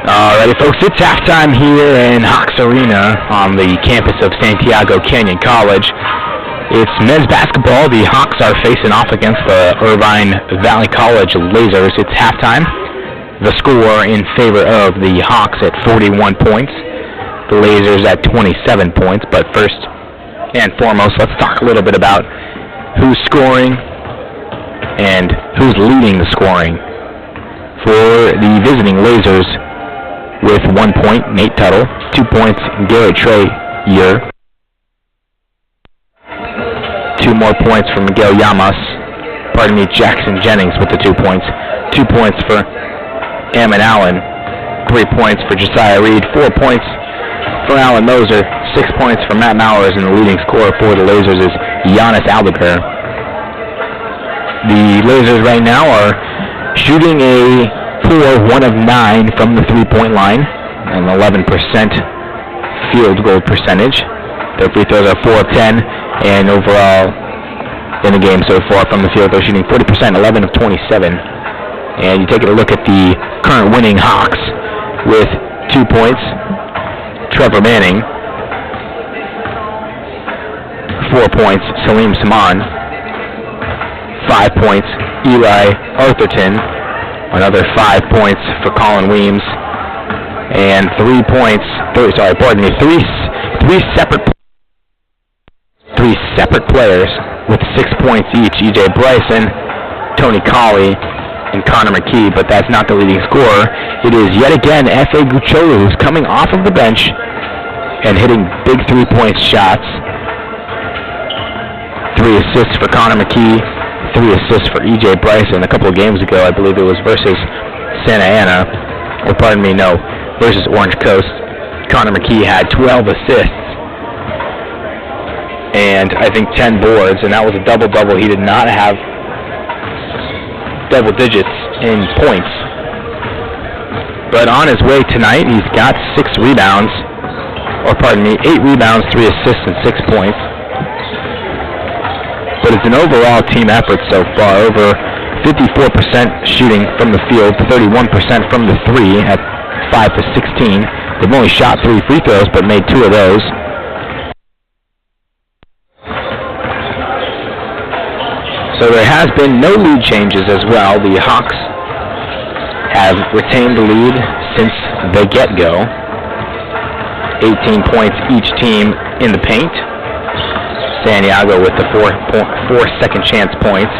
[SPEAKER 1] Alrighty, folks, it's halftime here in Hawks Arena on the campus of Santiago Canyon College. It's men's basketball. The Hawks are facing off against the Irvine Valley College Lasers. It's halftime. The score in favor of the Hawks at 41 points. The Lasers at 27 points. But first and foremost, let's talk a little bit about who's scoring and who's leading the scoring. For the visiting Lasers, with 1 point, Nate Tuttle. 2 points, Garrett Treyer. 2 more points for Miguel Llamas. Jackson Jennings with the 2 points. 2 points for Ammon Allen. 3 points for Josiah Reed. 4 points for Alan Moser. 6 points for Matt Mowers, and the leading scorer for the Lasers is Giannis Albuquerque. The Lasers right now are shooting a 1 of 9 from the 3-point line, an 11% field goal percentage. Their free throws are 4 of 10, and overall in the game so far from the field they're shooting 40%, 11 of 27. And you take a look at the current winning Hawks with 2 points, Trevor Manning. 4 points, Salim Saman. 5 points, Eli Arthurton. Another 5 points for Colin Weems, and 3 points. Three separate players with 6 points each. E.J. Bryson, Tony Colley, and Connor McKee. But that's not the leading scorer. It is yet again F.A. Gucciolo, who's coming off of the bench and hitting big 3-point shots. 3 assists for Connor McKee. 3 assists for E.J. Bryson. A couple of games ago, I believe it was versus versus Orange Coast. Connor McKee had 12 assists and I think 10 boards, and that was a double-double. He did not have double digits in points. But on his way tonight, he's got 8 rebounds, 3 assists, and 6 points. But it's an overall team effort so far. Over 54% shooting from the field, 31% from the 3 at 5 for 16. They've only shot 3 free throws, but made 2 of those. So there has been no lead changes as well. The Hawks have retained the lead since the get-go. 18 points each team in the paint. Santiago with the 4 second chance points.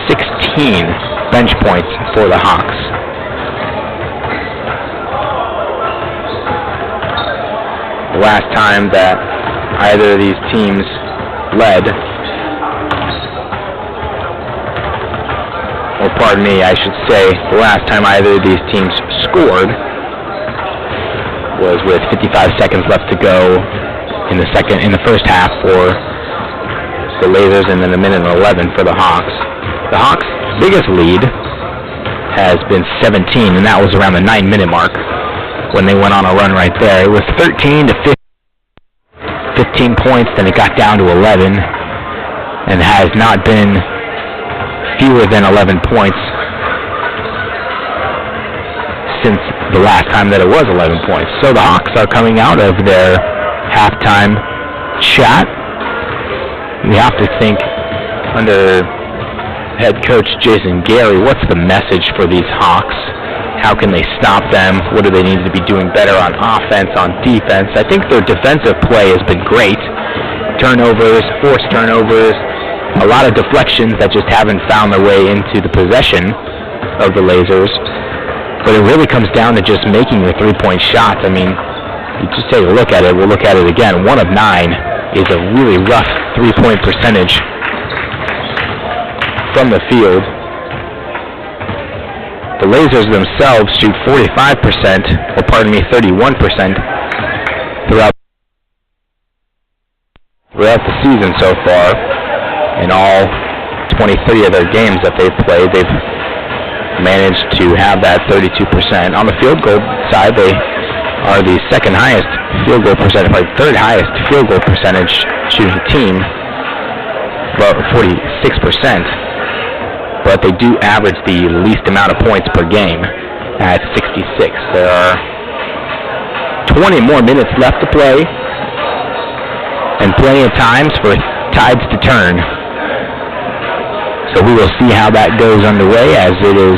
[SPEAKER 1] 16 bench points for the Hawks. The last time that either of these teams led, the last time either of these teams scored was with 55 seconds left to go in the first half for the Lasers, and then 1:11 for the Hawks. The Hawks' biggest lead has been 17, and that was around the 9-minute mark when they went on a run right there. It was 13 to 15 points, then it got down to 11, and has not been fewer than 11 points since the last time that it was 11 points. So the Hawks are coming out of their halftime chat. We have to think under head coach Jason Gary, what's the message for these Hawks? How can they stop them? What do they need to be doing better on offense, on defense? I think their defensive play has been great. Turnovers, forced turnovers, a lot of deflections that just haven't found their way into the possession of the Lasers. But it really comes down to just making the 3-point shots. I mean, you just take a look at it. We'll look at it again. 1 of 9 is a really rough 3-point percentage from the field. The Lasers themselves shoot 31% throughout the season so far. In all 23 of their games that they've played, they've managed to have that 32%. On the field goal side, they are the third highest field goal percentage shooting team, about 46%. But they do average the least amount of points per game. at 66. There are 20 more minutes left to play, and plenty of times for tides to turn. So we will see how that goes underway, as it is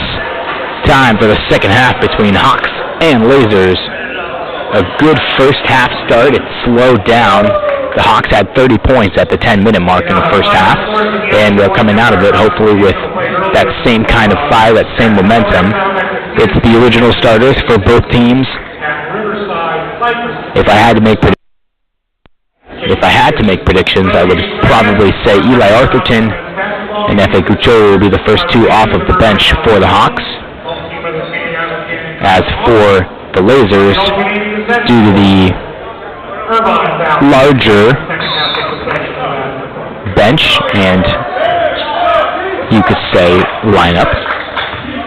[SPEAKER 1] time for the second half between Hawks and Lasers. A good first half start. It slowed down. The Hawks had 30 points at the 10-minute mark in the first half, and they're coming out of it hopefully with that same kind of fire, that same momentum. It's the original starters for both teams. If I had to make predictions, I would probably say Eli Arthurton and Efe Kuchou will be the first two off of the bench for the Hawks. As for the Lasers, due to the larger bench and, you could say, lineup,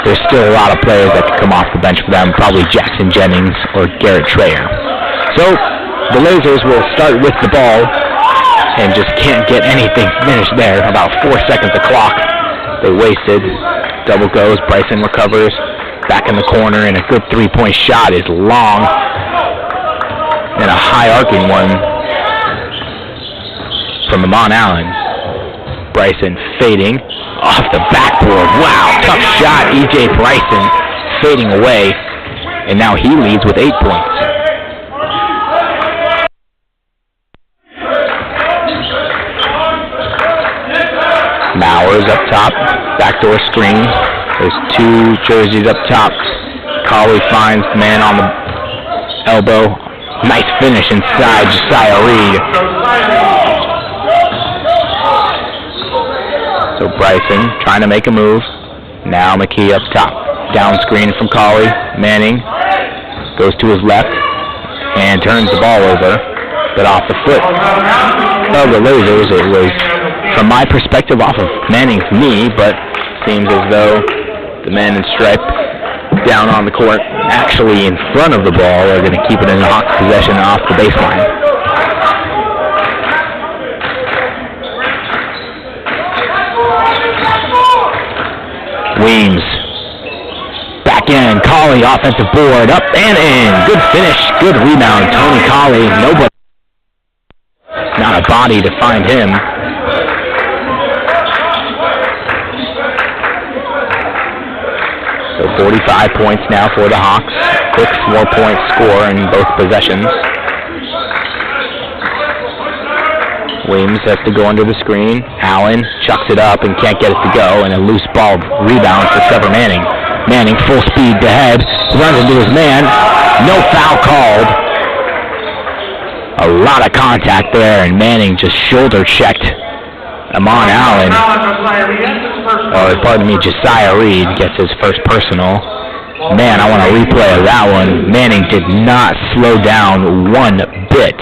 [SPEAKER 1] there's still a lot of players that could come off the bench for them, probably Jackson Jennings or Garrett Trayer. So the Lasers will start with the ball and just can't get anything finished there. About 4 seconds of clock they wasted. Double goes, Bryson recovers, back in the corner, and a good three-point shot is long, and a high-arcing one from Amon Allen. Bryson fading off the backboard. Wow, tough shot. E.J. Bryson fading away, and now he leads with 8 points. Mowers up top, backdoor screen. There's two jerseys up top. Colley finds the man on the elbow. Nice finish inside Josiah Reed. So Bryson trying to make a move. Now McKee up top. Down screen from Colley. Manning goes to his left and turns the ball over. But off the foot of the Lasers, it was, from my perspective, off of Manning's knee, but seems as though the man in stripe down on the court, actually in front of the ball, are going to keep it in Hawks possession off the baseline. Weems back in. Colley offensive board, up and in. Good finish, good rebound. Tony Colley, nobody, not a body to find him. So 45 points now for the Hawks. 6 more points score in both possessions. Weems has to go under the screen. Allen chucks it up and can't get it to go, and a loose ball rebound for Trevor Manning. Manning full speed ahead, runs into his man. No foul called. A lot of contact there, and Manning just shoulder checked Amon Allen. Pardon me, Josiah Reed gets his first personal. Man, I want a replay of that one. Manning did not slow down one bit.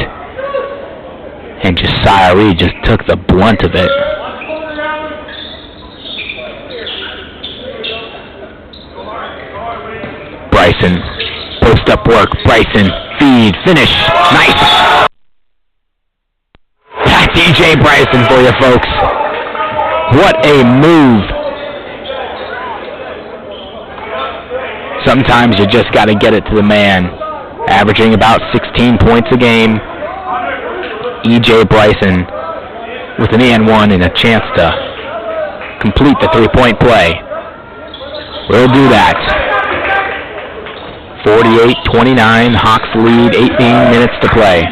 [SPEAKER 1] And Josiah Reed just took the blunt of it. Bryson, post-up work. Bryson, feed, finish. Nice. That's E.J. Bryson for you, folks. What a move. Sometimes you just got to get it to the man. Averaging about 16 points a game. E.J. Bryson with an and-one and a chance to complete the three-point play. We'll do that. 48-29, Hawks lead, 18 minutes to play.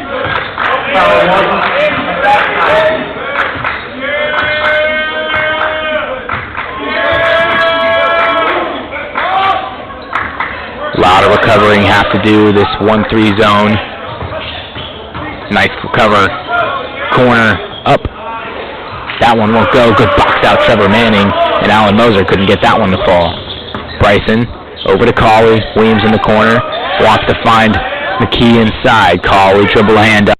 [SPEAKER 1] A lot of recovering have to do this 1-3 zone. Nice recover. Corner up. That one won't go. Good box out Trevor Manning, and Alan Moser couldn't get that one to fall. Bryson over to Colley. Williams in the corner. Wants to find McKee inside. Colley dribble a hand up.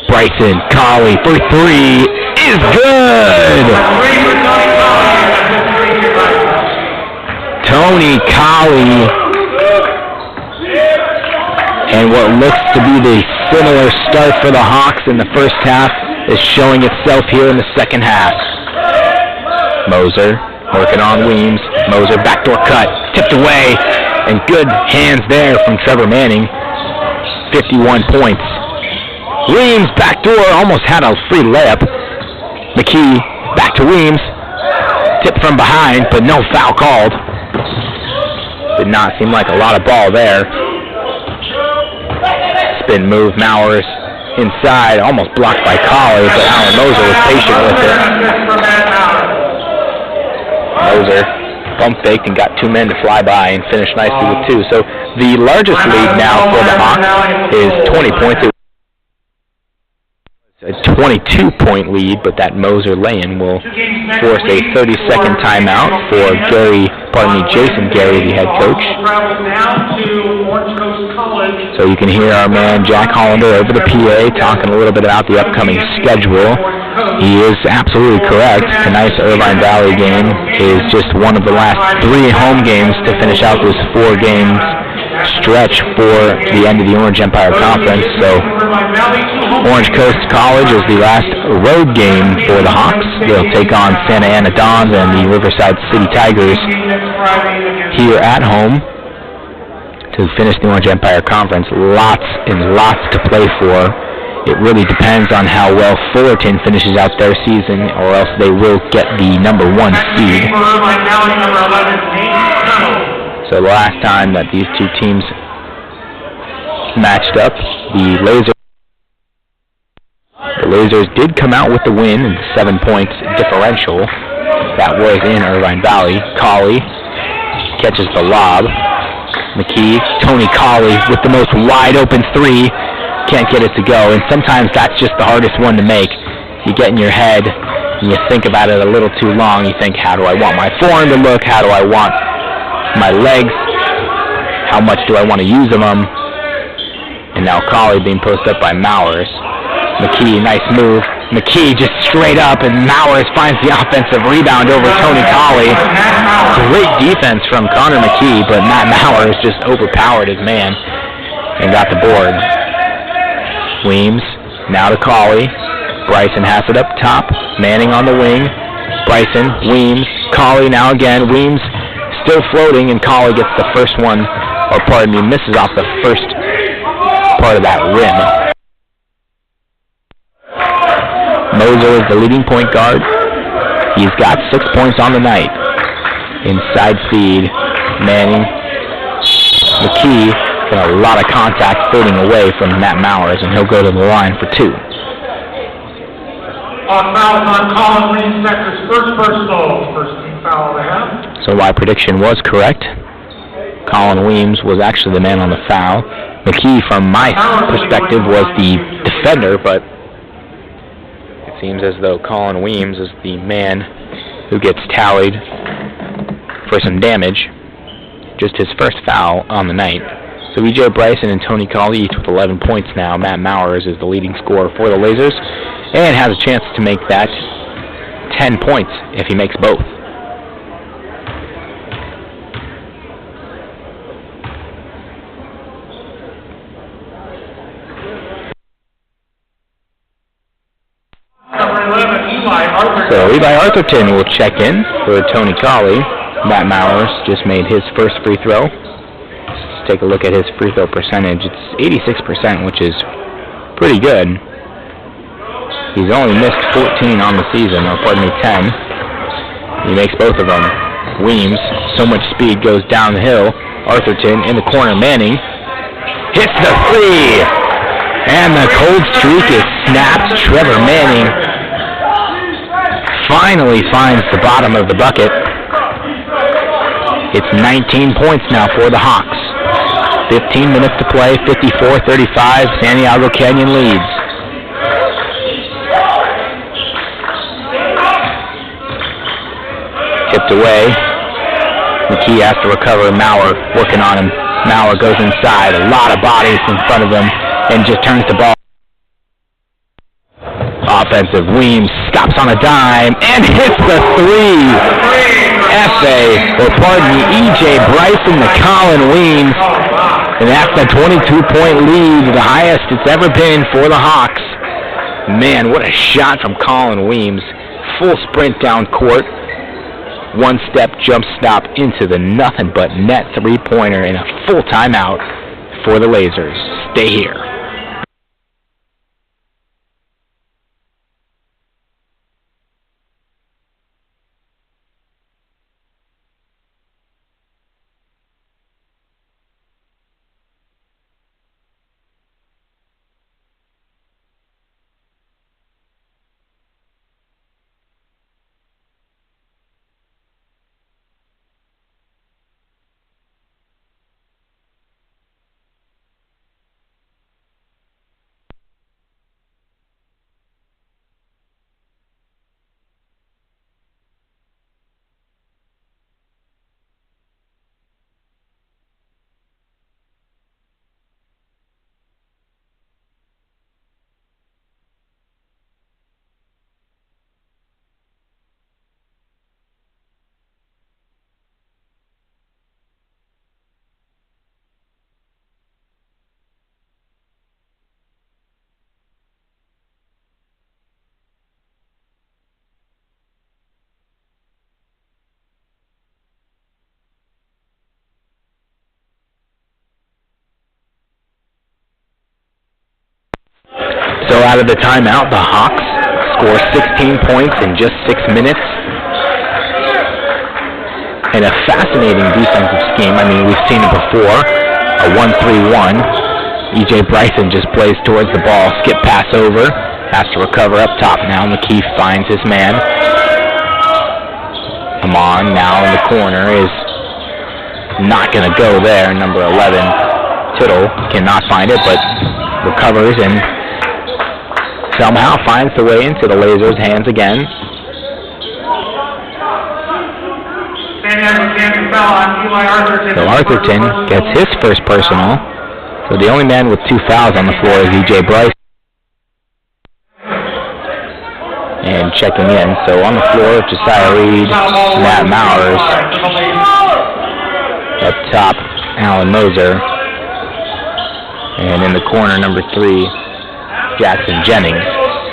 [SPEAKER 1] Bryson, Colley for three is good. Tony Colley, and what looks to be the similar start for the Hawks in the first half is showing itself here in the second half. Moser Working on Weems. Moser, backdoor cut, tipped away, and good hands there from Trevor Manning. 51 points. Weems, backdoor, almost had a free layup. McKee, back to Weems. Tipped from behind, but no foul called. Did not seem like a lot of ball there. Spin move, Mowers inside, almost blocked by Colley, but Alan Moser was patient with it. Moser pump faked and got 2 men to fly by and finished nicely with 2. So the largest lead now for the Hawks is 20 points. It was a 22-point lead, but that Moser lay-in will force a 30-second timeout for Jason Gary, the head coach. So you can hear our man Jack Hollander over the PA talking a little bit about the upcoming schedule. He is absolutely correct. Tonight's Irvine Valley game is just one of the last 3 home games to finish out this 4-game stretch for the end of the Orange Empire Conference. So Orange Coast College is the last road game for the Hawks. They'll take on Santa Ana Dons and the Riverside City Tigers here at home to finish the Orange Empire Conference. Lots and lots to play for. It really depends on how well Fullerton finishes out their season, or else they will get the number 1 seed. So the last time that these two teams matched up, the Lasers did come out with the win in 7 points differential. That was in Irvine Valley. Colley catches the lob. McKee, Tony Colley with the most wide open 3. Can't get it to go, and sometimes that's just the hardest one to make. You get in your head and you think about it a little too long. You think, how do I want my forehand to look? How do I want my legs? How much do I want to use of them? And now Colley being posted up by Mowers. McKee, nice move. McKee just straight up, and Mowers finds the offensive rebound over Tony Colley. Great defense from Connor McKee, but Matt Mowers just overpowered his man and got the board. Weems, now to Colley. Bryson has it up top. Manning on the wing. Bryson, Weems, Colley now again. Weems still floating, and Colley gets the first one, or pardon me, misses off the first part of that rim. Moser is the leading point guard. He's got 6 points on the night. Inside feed. Manning. McKee. Got a lot of contact fading away from Matt Mowers, and he'll go to the line for 2.
[SPEAKER 2] Foul on Colin Weems, that's his first personal. First team foul they have.
[SPEAKER 1] So my prediction was correct. Colin Weems was actually the man on the foul. McKee, from my perspective, was the defender, but it seems as though Colin Weems is the man who gets tallied for some damage. Just his first foul on the night. So E.J. Bryson and Tony Colley each with 11 points now. Matt Mowers is the leading scorer for the Lasers and has a chance to make that 10 points if he makes both. So Levi Arthurton will check in for Tony Colley. Matt Mowers just made his first free throw. Let's take a look at his free throw percentage. It's 86%, which is pretty good. He's only missed 14 on the season, or pardon me, 10. He makes both of them. Weems, so much speed, goes down the hill. Arthurton in the corner. Manning hits the 3, and the cold streak is snapped. Trevor Manning finally finds the bottom of the bucket. It's 19 points now for the Hawks. 15 minutes to play, 54-35, Santiago Canyon leads. Tipped away. McKee has to recover. Maurer working on him. Maurer goes inside. A lot of bodies in front of him and just turns the ball. Offensive. Weems stops on a dime and hits the 3. F.A. or pardon me, E.J. Bryson to Colin Weems. And that's the 22-point lead, the highest it's ever been for the Hawks. Man, what a shot from Colin Weems. Full sprint down court. one-step jump stop into the nothing but net three-pointer in a full timeout for the Lasers. Stay here. So out of the timeout, the Hawks score 16 points in just 6 minutes. And a fascinating defensive scheme. I mean, we've seen it before. A 1-3-1. E.J. Bryson just plays towards the ball. Skip pass over. Has to recover up top now. McKee finds his man. Amon now in the corner is not going to go there. Number 11, Tittle, cannot find it, but recovers and somehow finds the way into the Lasers' hands again. So Arthurton gets his first personal. So the only man with 2 fouls on the floor is E.J. Bryce. And checking in. So on the floor, Josiah Reed, Matt Mowers. Up top, Alan Moser. And in the corner, number 3, Jackson Jennings.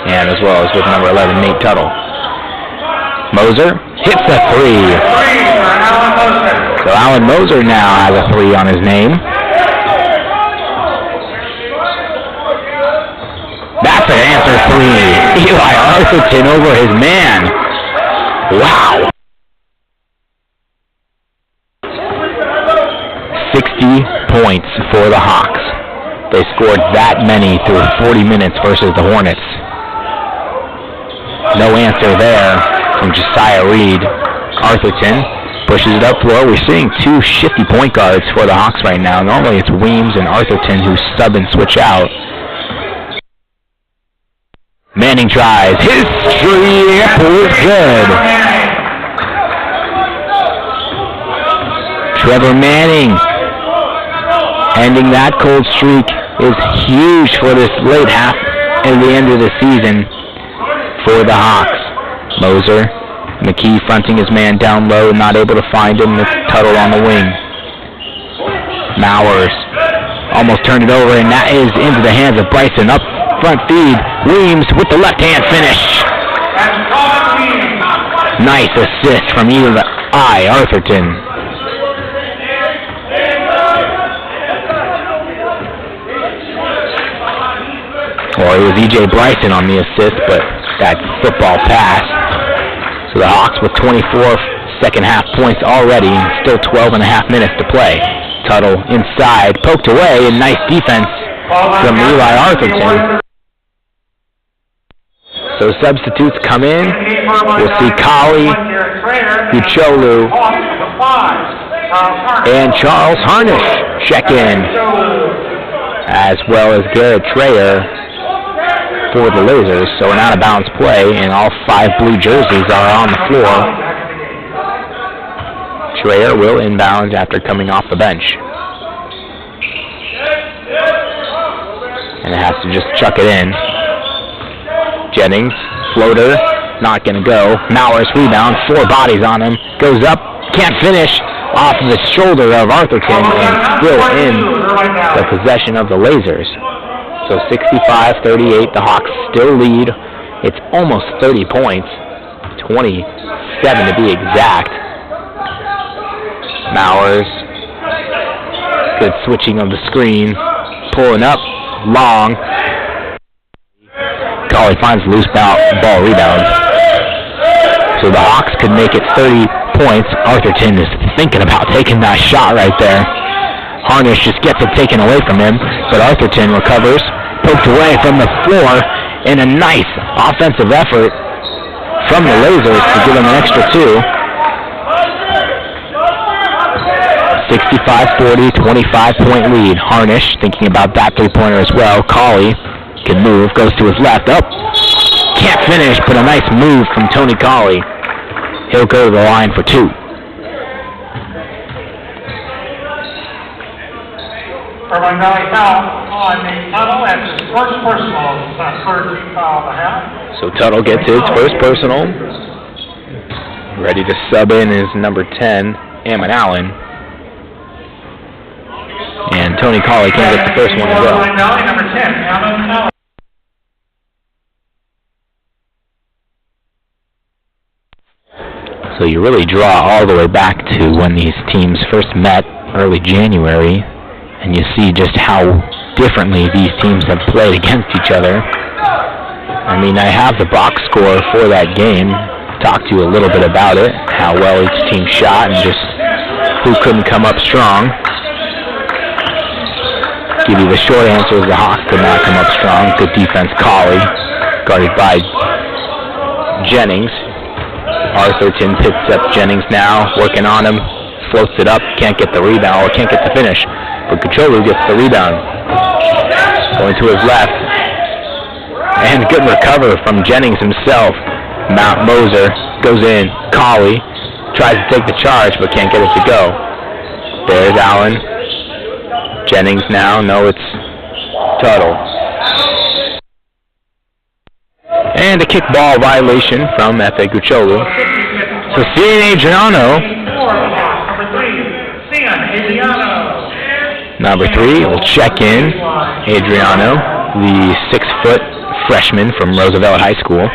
[SPEAKER 1] And as well as with number 11, Nate Tuttle. Moser hits a 3. So Alan Moser now has a 3 on his name. That's an answer 3. Eli Arthurton over his man. Wow. 60 points for the Hawks. They scored that many through 40 minutes versus the Hornets. No answer there from Josiah Reed. Arthurton pushes it up floor. We're seeing 2 shifty point guards for the Hawks right now. Normally it's Weems and Arthurton who sub and switch out. Manning tries. His trip was good. Trevor Manning ending that cold streak is huge for this late half and the end of the season for the Hawks. Moser, McKee fronting his man down low, not able to find him. It's Tuttle on the wing. Mowers almost turned it over, and that is into the hands of Bryson. Up front feed, Weems with the left-hand finish. Nice assist from Eli Arthurton. Well, it was E.J. Bryson on the assist, but that football pass. So the Hawks with 24 second-half points already, and still 12 and a half minutes to play. Tuttle inside, poked away, and nice defense from Eli Arthurton. So substitutes come in. We'll see Kali, Ucholu, and Charles Harnish check in, as well as Garrett Trayer for the Lasers. So an out-of-bounds play, and all 5 blue jerseys are on the floor. Trayer will inbound after coming off the bench. And it has to just chuck it in. Jennings, floater, not going to go. Mowers rebound, 4 bodies on him. Goes up, can't finish. Off the shoulder of Arthurton, and still in the possession of the Lasers. So 65-38, the Hawks still lead. It's almost 30 points, 27 to be exact. Mowers. Good switching of the screen. Pulling up. Long. Colley finds loose ball rebound. So the Hawks could make it 30 points. Arthurton is thinking about taking that shot right there. Harnish just gets it taken away from him, but Arthurton recovers. Poked away from the floor, and a nice offensive effort from the Lasers to give them an extra 2. 65-40, 25-point lead. Harnish thinking about that three-pointer as well. Colley can move, goes to his left. Up, can't finish, but a nice move from Tony Colley. He'll go to the line for 2.
[SPEAKER 2] Irvine Valley foul on Tuttle at his first personal. Third team foul of the half.
[SPEAKER 1] So Tuttle gets his first personal. Ready to sub in is number 10, Ammon Allen. And Tony Colley can't get the first one as well.
[SPEAKER 2] Irvine Valley, number 10, Ammon Allen.
[SPEAKER 1] So you really draw all the way back to when these teams first met, early January, and you see just how differently these teams have played against each other. I mean, I have the box score for that game. Talk to you a little bit about it, how well each team shot, and just who couldn't come up strong. Give you the short answer is the Hawks could not come up strong. Good defense, Colley, guarded by Jennings. Arthurton picks up Jennings now, working on him, floats it up, can't get the rebound, or can't get the finish. But Cucholu gets the rebound. Going to his left. And good recover from Jennings himself. Mount Moser goes in. Colley tries to take the charge, but can't get it to go. There's Allen. Jennings now. No, it's Tuttle. And a kickball violation from Efe Cucholu. So Cian Adriano. Number 3 will check in. Adriano, the 6-foot freshman from Roosevelt High School,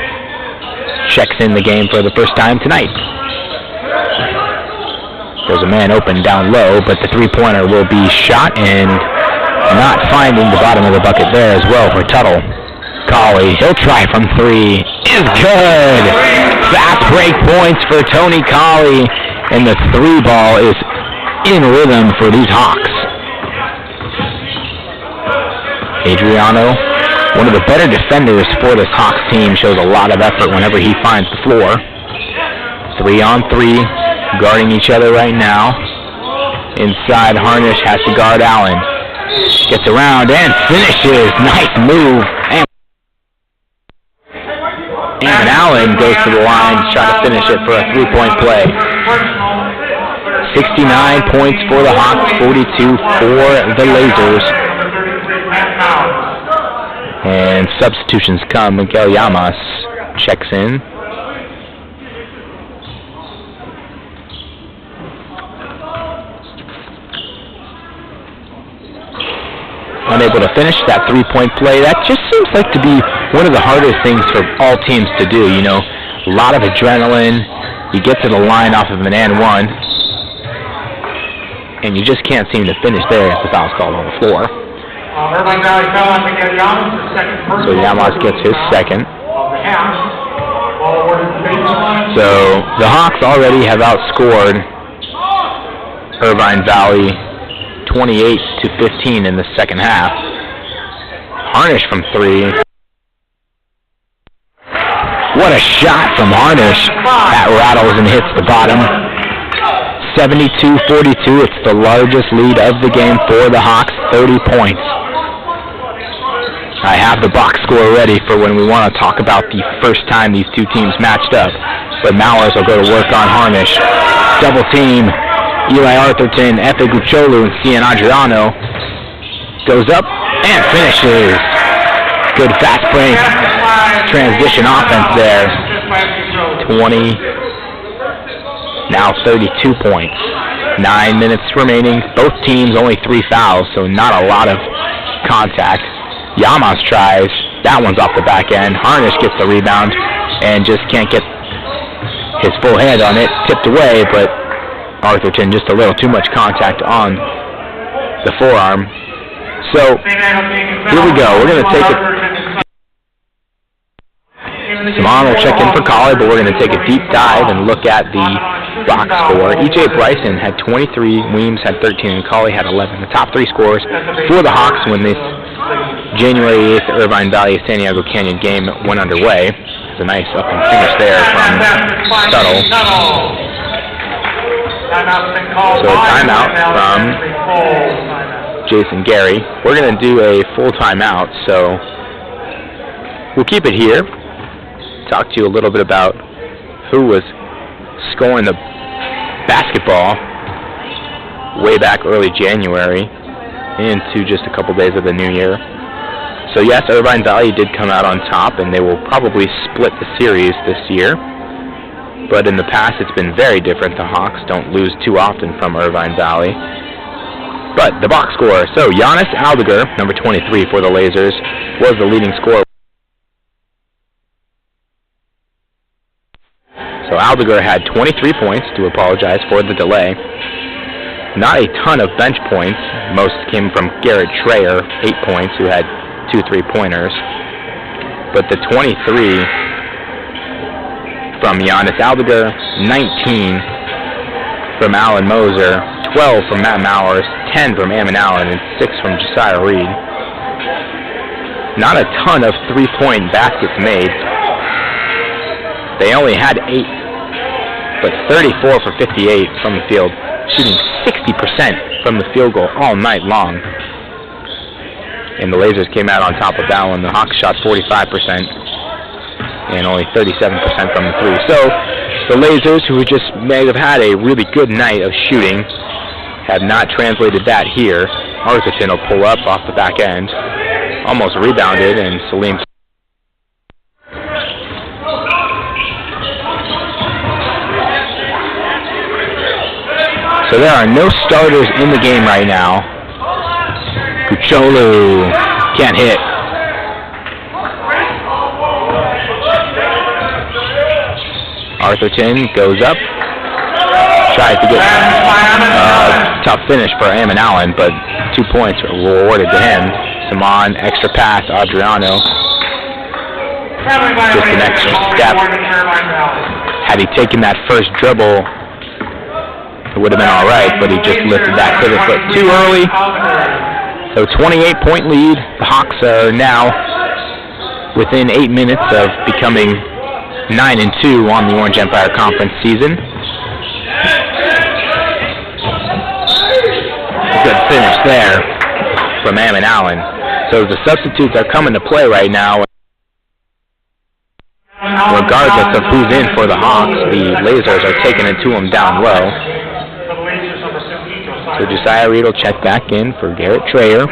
[SPEAKER 1] checks in the game for the first time tonight. There's a man open down low, but the three-pointer will be shot and not finding the bottom of the bucket there as well for Tuttle. Colley, he'll try from 3, is good! Fast break points for Tony Colley, and the 3-ball is in rhythm for these Hawks. Adriano, one of the better defenders for this Hawks team, shows a lot of effort whenever he finds the floor. 3-on-3, guarding each other right now. Inside, Harnish has to guard Allen. Gets around and finishes. Nice move. And Allen goes to the line to try to finish it for a 3-point play. 69 points for the Hawks, 42 for the Lasers. And substitutions come. Miguel Llamas checks in. Unable to finish that 3-point play. That just seems like to be one of the hardest things for all teams to do. You know, a lot of adrenaline. You get to the line off of an and one, and you just can't seem to finish there if the foul's called on the floor.
[SPEAKER 2] Irvine Valley foul on Miguel Llamas, the second person.
[SPEAKER 1] So Llamas gets his second. So the Hawks already have outscored Irvine Valley 28-15 in the second half. Harnish from 3. What a shot from Harnish. That rattles and hits the bottom. 72-42. It's the largest lead of the game for the Hawks. 30 points. I have the box score ready for when we want to talk about the first time these two teams matched up. But Mowers will go to work on Harnish. Double team. Eli Arthurton, Efe Cucholu, and Cian Adriano. Goes up and finishes. Good fast break. Transition offense there. 20. Now 32 points. 9 minutes remaining. Both teams only 3 fouls, so not a lot of contact. Llamas tries. That one's off the back end. Harnish gets the rebound and just can't get his full hand on it. Tipped away, but Arthurton, just a little too much contact on the forearm. So, here we go. We're going to take it. Simon will check in for Colley, but we're going to take a deep dive and look at the box score. E.J. Bryson had 23, Weems had 13, and Colley had 11. The top three scores for the Hawks when this January 8th Irvine Valley-San Diego Canyon game went underway. It's a nice up and finish there from Tuttle. So a timeout from Jason Gary. We're going to do a full timeout, so we'll keep it here. Talk to you a little bit about who was scoring the basketball way back early January into just a couple days of the new year. So yes, Irvine Valley did come out on top, and they will probably split the series this year. But in the past, it's been very different. The Hawks don't lose too often from Irvine Valley. But the box score, so Giannis Aldegar, number 23 for the Lasers, was the leading scorer. So Aldegar had 23 points, to apologize for the delay. Not a ton of bench points. Most came from Garrett Trayer, 8 points, who had 2 3-pointers. But the 23 from Giannis Aldegar, 19 from Alan Moser, 12 from Matt Mowers, 10 from Ammon Allen, and 6 from Josiah Reed. Not a ton of 3-point baskets made. They only had 8, but 34 for 58 from the field, shooting 60% from the field goal all night long. And the Lasers came out on top of that one. The Hawks shot 45% and only 37% from the three. So the Lasers, who just may have had a really good night of shooting, have not translated that here. Arthurton will pull up off the back end. Almost rebounded, and Salim. So there are no starters in the game right now. Kucholu can't hit. Arthurton goes up, tries to get a tough finish for Ammon Allen, but 2 points were awarded to him. Simon, extra pass, Adriano. Just an extra step. Had he taken that first dribble, it would have been all right, but he just lifted that pivot foot too early. So 28-point lead. The Hawks are now within 8 minutes of becoming 9-2 on the Orange Empire Conference season. Good finish there from Ammon Allen. So the substitutes are coming to play right now. Regardless of who's in for the Hawks, the Lasers are taking it to them down low. So Josiah Reed will check back in for Garrett Trayer.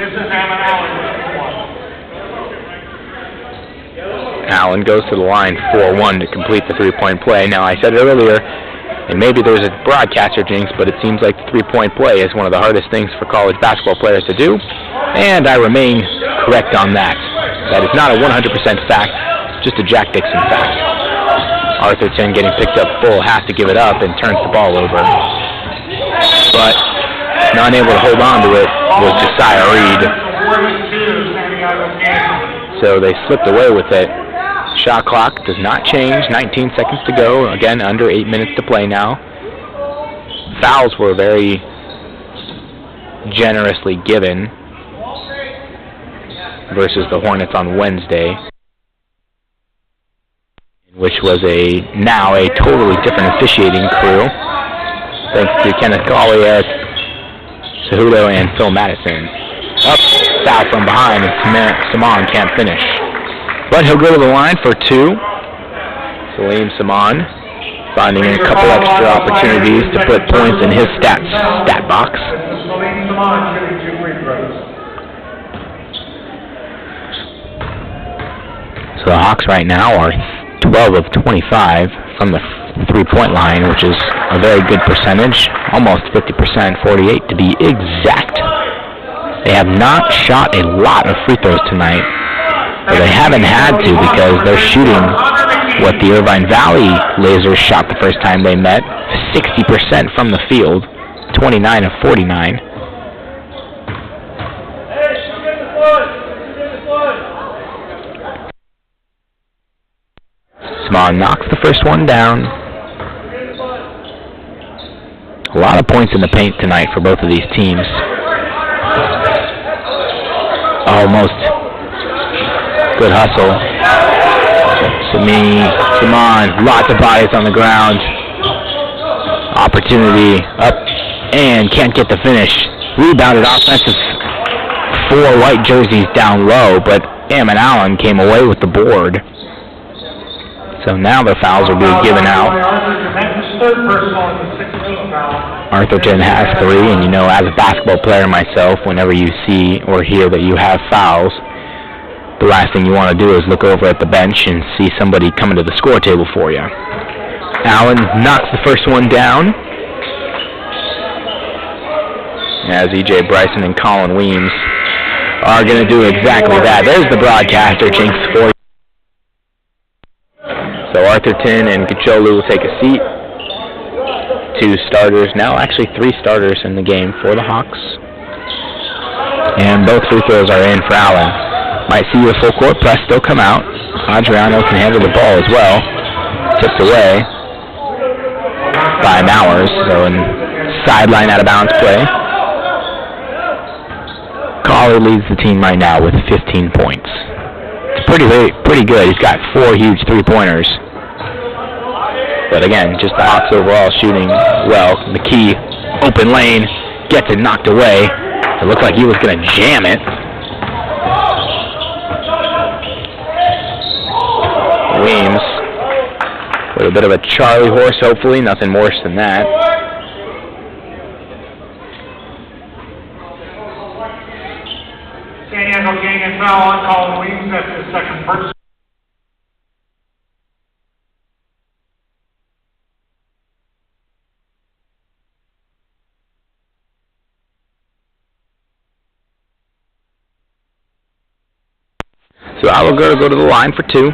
[SPEAKER 1] Allen goes to the line 4-1 to complete the three-point play. Now, I said it earlier, and maybe there's a broadcaster jinx, but it seems like the three-point play is one of the hardest things for college basketball players to do, and I remain correct on that. That is not a 100% fact, just a Jack Dixon fact. Arthurton getting picked up full, has to give it up, and turns the ball over. But not able to hold on to it was Josiah Reed. So they slipped away with it. Shot clock does not change. 19 seconds to go. Again, under 8 minutes to play now. Fouls were very generously given versus the Hornets on Wednesday, which was now a totally different officiating crew. Thanks to Kenneth Colley, Eric Cejudo, and Phil Madison. Up, foul from behind, and Simon can't finish. But he'll go to the line for 2. Salim Simon finding a couple extra opportunities to put points in his stat box. So the Hawks right now are 12 of 25 from the three-point line, which is a very good percentage, almost 50%, 48 to be exact. They have not shot a lot of free throws tonight, but they haven't had to because they're shooting what the Irvine Valley Lasers shot the first time they met, 60% from the field, 29 of 49. Simon knocks the first one down. A lot of points in the paint tonight for both of these teams. Almost. Good hustle. Simon, lots of bodies on the ground. Opportunity up and can't get the finish. Rebounded offensive. 4 white jerseys down low, but Ammon Allen came away with the board. So now the fouls are being given out. Arthurton has 3, and you know, as a basketball player myself, whenever you see or hear that you have fouls, the last thing you want to do is look over at the bench and see somebody coming to the score table for you. Allen knocks the first one down, as E.J. Bryson and Colin Weems are going to do exactly that. There's the broadcaster, Jinx, for you. So Arthurton and Gacholu will take a seat. 2 starters, now actually 3 starters in the game for the Hawks. And both free throws are in for Allen. Might see a full court press still come out. Adriano can handle the ball as well. Tipped away by Mowers, so in sideline out of bounds play. Collie leads the team right now with 15 points. It's pretty good. He's got 4 huge 3-pointers. But again, just the Hawks overall shooting well. McKee, open lane, gets it knocked away. It looked like he was going to jam it. Weems with a bit of a Charlie horse, hopefully. Nothing worse than that.
[SPEAKER 2] San Diego getting a foul on Colin Weems. That's his second person.
[SPEAKER 1] So Alagar will go to the line for 2.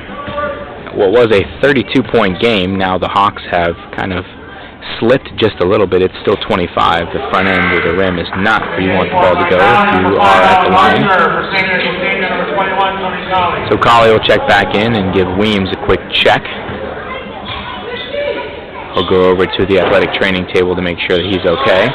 [SPEAKER 1] What was a 32-point game, now the Hawks have kind of slipped just a little bit. It's still 25. The front end of the rim is not where you want the ball to go if you are at the line. So Collie will check back in and give Weems a quick check. He'll go over to the athletic training table to make sure that he's okay.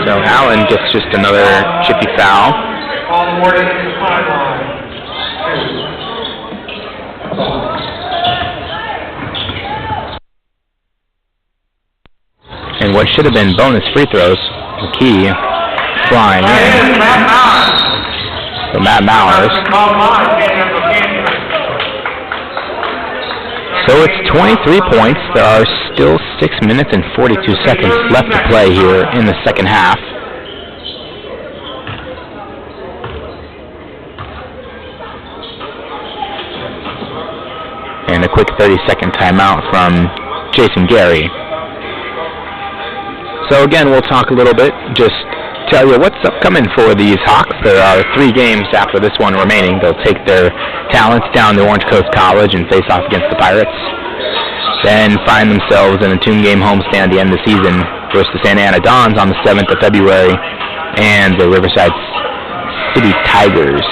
[SPEAKER 1] So Allen gets just another chippy foul. And what should have been bonus free throws, McKee flying in. So Matt Mowers. So it's 23 points. There are still 6 minutes and 42 seconds left to play here in the second half. And a quick 30-second timeout from Jason Gary. So again, we'll talk a little bit, just tell you what's upcoming for these Hawks. There are 3 games after this one remaining. They'll take their talents down to Orange Coast College and face off against the Pirates. Then find themselves in a 2-game homestand at the end of the season versus the Santa Ana Dons on the 7th of February and the Riverside City Tigers.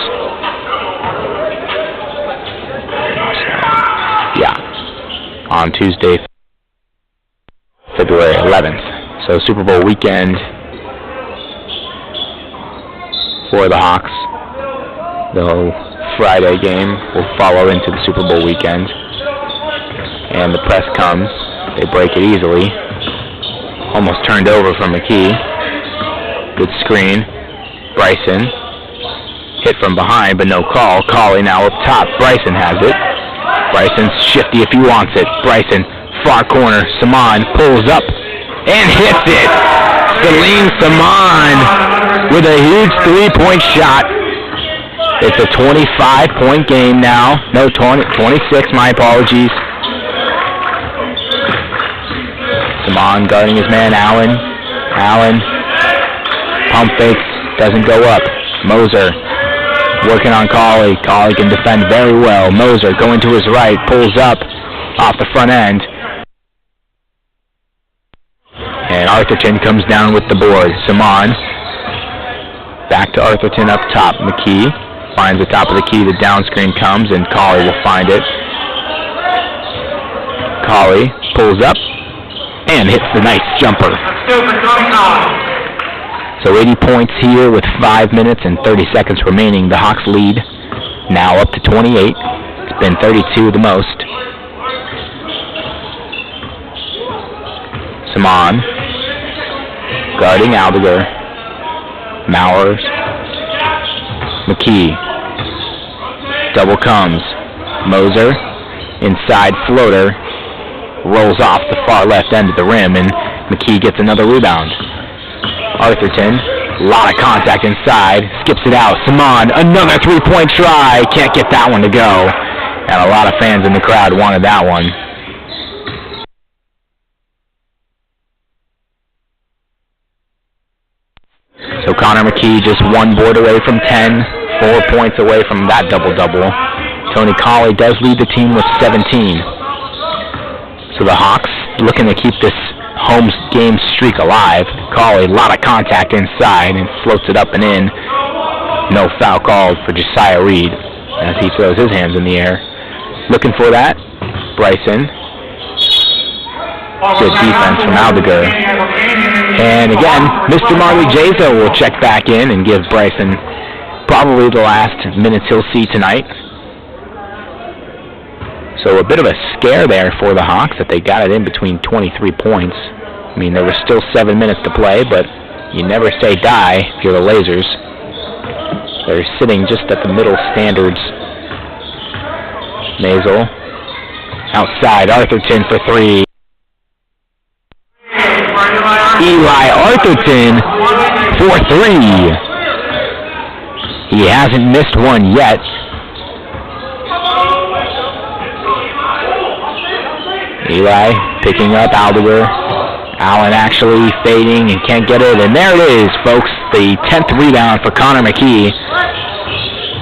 [SPEAKER 1] On Tuesday, February 11th. So Super Bowl weekend for the Hawks. The Friday game will follow into the Super Bowl weekend. And the press comes. They break it easily. Almost turned over from McKee. Good screen. Bryson. Hit from behind, but no call. Collie now up top. Bryson has it. Bryson's shifty if he wants it. Bryson, far corner. Saman pulls up and hits it. Salim Saman with a huge 3-point shot. It's a 25-point game now. No, 26, my apologies. Simon guarding his man, Allen. Allen, pump fakes, doesn't go up. Moser working on Colley. Colley can defend very well. Moser going to his right, pulls up off the front end. And Arthurton comes down with the board. Simon back to Arthurton up top. McKee finds the top of the key. The down screen comes, and Colley will find it. Colley pulls up and hits the nice jumper. So 80 points here with 5 minutes and 30 seconds remaining. The Hawks lead now up to 28. It's been 32 the most. Simon guarding Aldegar. Mowers. McKee. Double comes. Moser. Inside floater. Rolls off the far left end of the rim, and McKee gets another rebound. Arthurton, a lot of contact inside, skips it out. Simon, another three-point try. Can't get that one to go. And a lot of fans in the crowd wanted that one. So Connor McKee just one board away from 10, 4 points away from that double-double. Tony Colley does lead the team with 17. So the Hawks looking to keep this home game streak alive. Colley, a lot of contact inside and floats it up and in. No foul called for Josiah Reed as he throws his hands in the air. Looking for that. Bryson. Good defense from Aldegar. And again, Mr. Marley Jazo will check back in and give Bryson probably the last minutes he'll see tonight. So a bit of a scare there for the Hawks that they got it in between 23 points. I mean, there was still 7 minutes to play, but you never say die if you're the Lasers. They're sitting just at the middle standards. Maisel outside, Arthurton for three. Eli Arthurton for three. He hasn't missed one yet. Eli picking up Aldegar. Allen actually fading and can't get it. And there it is, folks. The 10th rebound for Connor McKee.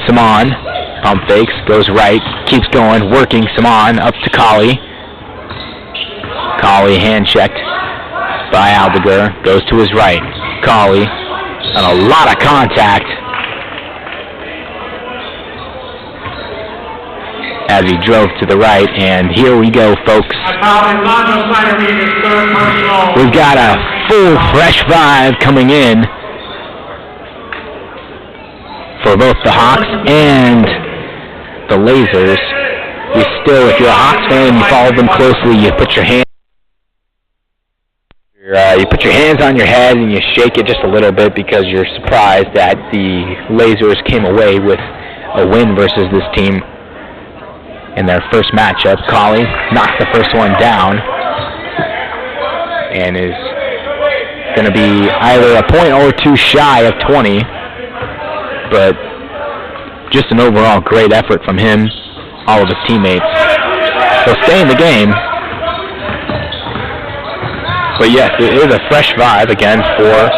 [SPEAKER 1] Simon, pump fakes, goes right, keeps going, working Simon up to Colley. Colley hand checked by Aldegar. Goes to his right. Colley on a lot of contact as he drove to the right, and here we go, folks. We've got a full fresh five coming in for both the Hawks and the Lasers. You still, if you're a Hawks fan, you follow them closely, you put your hands on your head and you shake it just a little bit because you're surprised that the Lasers came away with a win versus this team in their first matchup. Colley knocks the first one down and is going to be either a point or two shy of 20, but just an overall great effort from him, all of his teammates. They'll stay in the game, but yes, it is a fresh vibe again for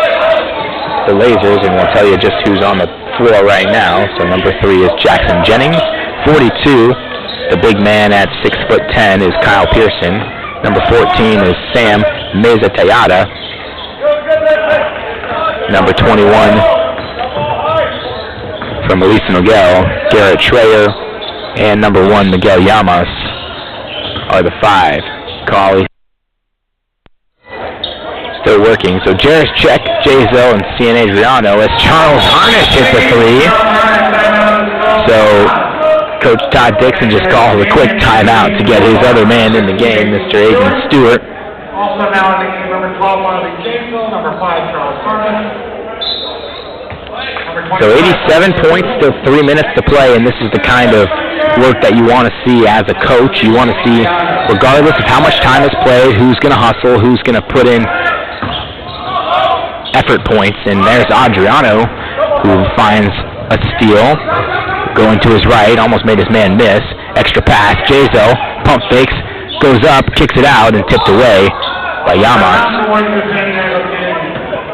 [SPEAKER 1] the Lasers, and we'll tell you just who's on the floor right now. So number 3 is Jackson Jennings, 42. The big man at 6'10" is Kyle Pearson. Number 14 is Sam Meza-Tayada. Number 21 from Elisa Miguel, Garrett Schreier. And number 1, Miguel Llamas are the 5. Colley still working. So Jarris Check, Jazo, and Cian Adriano as Charles Harnish hits a 3. So Coach Todd Dixon just calls a quick timeout to get his other man in the game, Mr. Aidan Stewart.
[SPEAKER 2] Also now in the game, number 12, Marley Jason, number 5, Charles Harnish.
[SPEAKER 1] So 87 points, still 3 minutes to play, and this is the kind of work that you want to see as a coach. You want to see, regardless of how much time is played, who's going to hustle, who's going to put in effort points. And there's Adriano, who finds a steal. Going to his right, almost made his man miss. Extra pass, Jazo, pump fakes, goes up, kicks it out, and tipped away. by Yamas.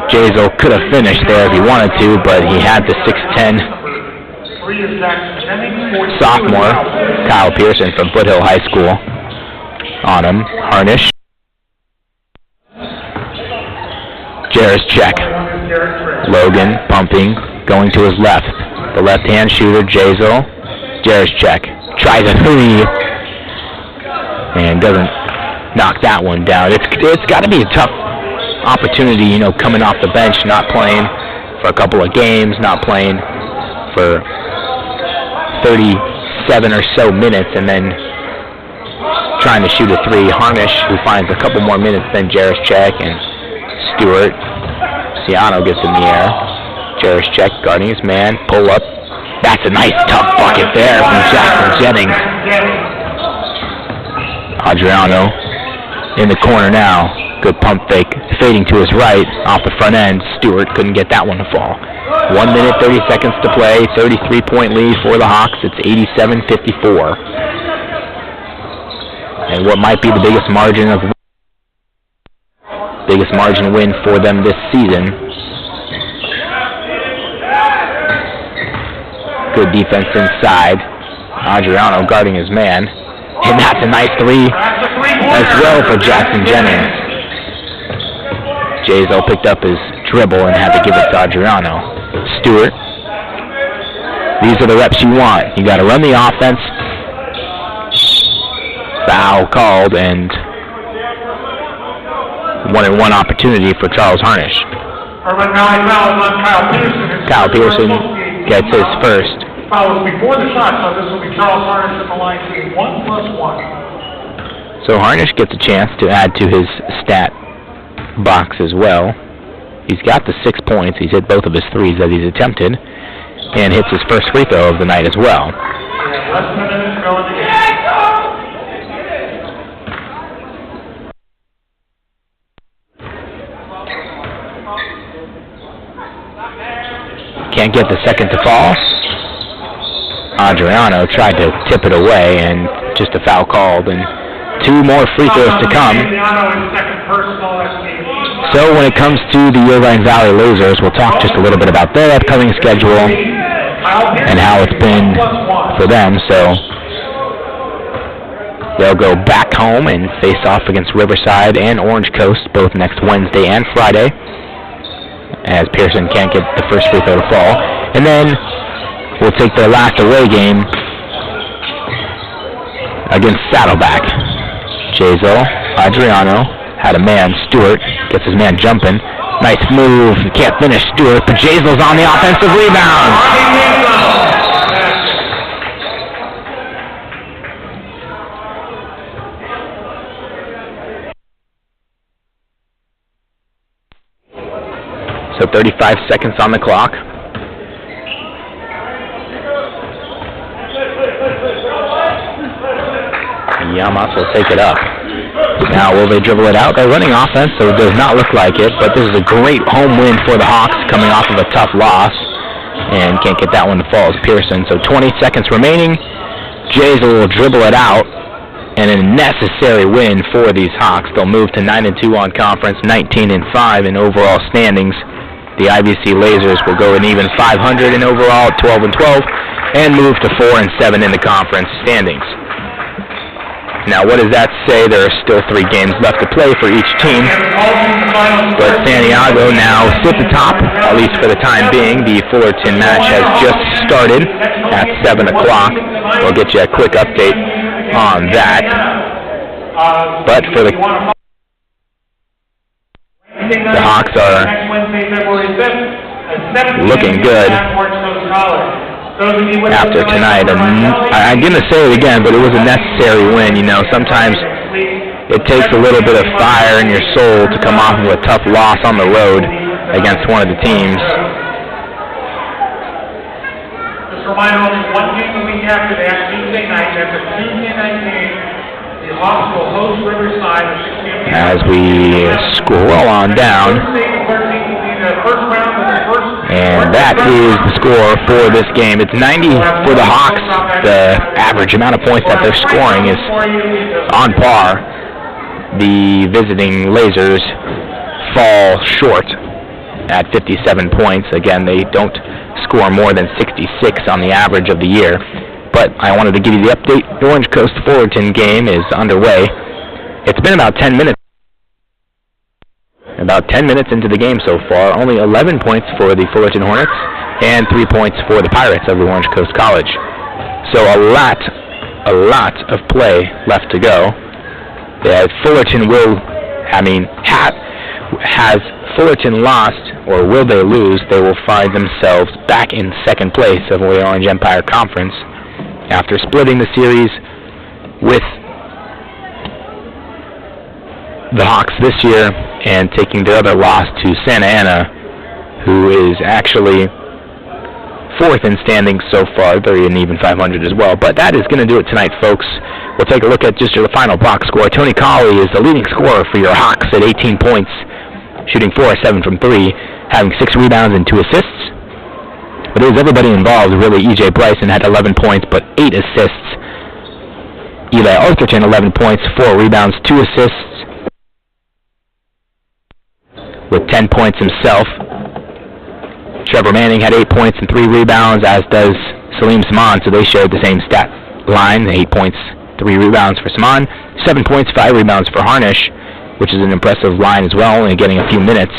[SPEAKER 1] Jazel could have finished there if he wanted to, but he had the 6'10" sophomore, Kyle Pearson from Foothill High School, on him. Harnish. Jarris check. Logan pumping, going to his left. The left-hand shooter, Jazel. Jarris check. Tries a three. And doesn't knock that one down. It's got to be a tough opportunity, you know, coming off the bench, not playing for a couple of games, not playing for 37 or so minutes, and then trying to shoot a three. Harnish, who finds a couple more minutes than Jarris check, and Stewart. Ciano gets in the air. Jarris check, guarding his man, pull up. That's a nice tough bucket there from Jackson Jennings. Adriano in the corner now. Good pump fake, fading to his right, off the front end. Stewart couldn't get that one to fall. 1 minute, 30 seconds to play, 33-point lead for the Hawks. It's 87-54. And what might be the biggest margin win for them this season. Good defense inside. Adriano guarding his man. And that's a nice three as well for Jackson Jennings. Jazel picked up his dribble and had to give it to Adriano. Stewart. These are the reps you want. You got to run the offense. Foul called, and 1-and-1 opportunity for Charles Harnish. Kyle Pearson gets his first.
[SPEAKER 2] Fouls before the shot, so this will be Charles Harnish at the line to 1+1.
[SPEAKER 1] So Harnish gets a chance to add to his stat box as well. He's got the 6 points. He's hit both of his threes that he's attempted, and hits his first free throw of the night as well.
[SPEAKER 2] Less than a minute to go in the game.
[SPEAKER 1] Can't get the second to fall. Adriano tried to tip it away, and just a foul called, and 2 more free throws to come. So when it comes to the Irvine Valley Lasers, we'll talk just a little bit about their upcoming schedule and how it's been for them. So they'll go back home and face off against Riverside and Orange Coast both next Wednesday and Friday, as Pearson can't get the first free throw to fall. And then we'll take their last away game against Saddleback. Jazel, Adriano, had a man. Stewart gets his man jumping. Nice move. Can't finish Stewart, but Jazel's on the offensive rebound. So 35 seconds on the clock. Yamas will take it up. Now will they dribble it out? They're running offense, so it does not look like it, but this is a great home win for the Hawks coming off of a tough loss. And can't get that one to fall as Pearson. So 20 seconds remaining. Jazel will dribble it out, and a necessary win for these Hawks. They'll move to 9-2 on conference, 19-5 in overall standings. The IVC Lasers will go an even 500 in overall, 12-12, and move to 4-7 in the conference standings. Now, what does that say? There are still 3 games left to play for each team. But Santiago now sits atop, at least for the time being. The Fullerton match has just started at 7 o'clock. We'll get you a quick update on that. But for the Hawks are looking good after tonight, and I'm going to say it again, but it was a necessary win. You know, sometimes it takes a little bit of fire in your soul to come off of a tough loss on the road against one of the teams.
[SPEAKER 2] Just a reminder, only 1 game a week after that, Tuesday night. That's a Tuesday night game. The Hawks will host Riverside at 6 p.m.
[SPEAKER 1] As we scroll on down. And that is the score for this game. It's 90 for the Hawks. The average amount of points that they're scoring is on par the visiting Lasers fall short at 57 points. Again, they don't score more than 66 on the average of the year. But I wanted to give you the update. The Orange Coast Fullerton game is underway. It's been about 10 minutes. About 10 minutes into the game so far. Only 11 points for the Fullerton Hornets and 3 points for the Pirates of the Orange Coast College. So a lot of play left to go. Fullerton has Fullerton lost, or will they lose, they will find themselves back in second place of the Orange Empire Conference after splitting the series with the Hawks this year and taking their other loss to Santa Ana, who is actually fourth in standings so far. They're an even 500 as well. But that is going to do it tonight, folks. We'll take a look at just the final box score. Tony Colley is the leading scorer for your Hawks at 18 points, shooting 4 of 7 from 3, having 6 rebounds and 2 assists. But it was everybody involved, really. E.J. Bryson had 11 points, but 8 assists. Eli Arthurton, 11 points, 4 rebounds, 2 assists, with 10 points himself. Trevor Manning had 8 points and 3 rebounds, as does Salim Saman, so they shared the same stat line, 8 points, 3 rebounds for Saman, 7 points, 5 rebounds for Harnish, which is an impressive line as well, only getting a few minutes.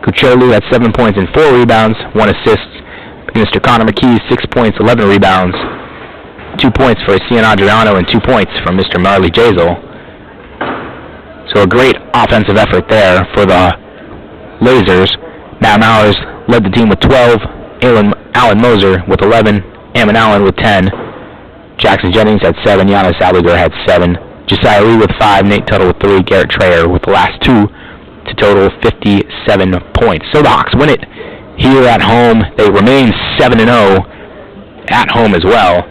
[SPEAKER 1] Kucholu had 7 points and 4 rebounds, 1 assist. Mr. Connor McKee, 6 points, 11 rebounds, 2 points for Cian Adriano, and 2 points from Mr. Marley Jazel. So a great offensive effort there for the Lasers. Matt Mowers led the team with 12, Alan Moser with 11, Ammon Allen with 10, Jackson Jennings had 7, Giannis Alliger had 7, Josiah Lee with 5, Nate Tuttle with 3, Garrett Trayer with the last 2, to total 57 points. So the Hawks win it here at home. They remain 7-0 at home as well,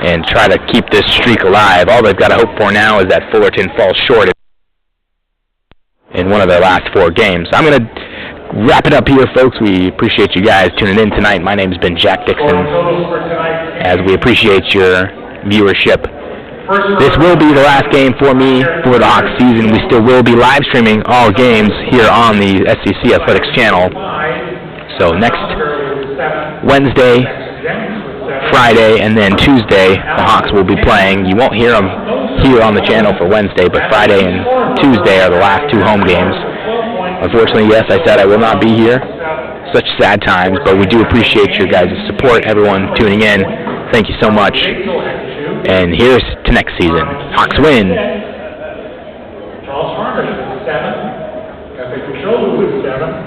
[SPEAKER 1] and try to keep this streak alive. All they've got to hope for now is that Fullerton falls short in one of their last 4 games. I'm going to wrap it up here, folks. We appreciate you guys tuning in tonight. My name's been Jack Dixon, as we appreciate your viewership. This will be the last game for me for the Hawks season. We still will be live streaming all games here on the SCC Athletics channel. So next Wednesday, Friday, and then Tuesday, the Hawks will be playing. You won't hear them here on the channel for Wednesday, but Friday and Tuesday are the last 2 home games. Unfortunately, yes, I said I will not be here. Such sad times, but we do appreciate your guys' support, everyone tuning in. Thank you so much. And here's to next season. Hawks win.
[SPEAKER 2] Charles Harnish with 7. Cafe Kucholu with 7.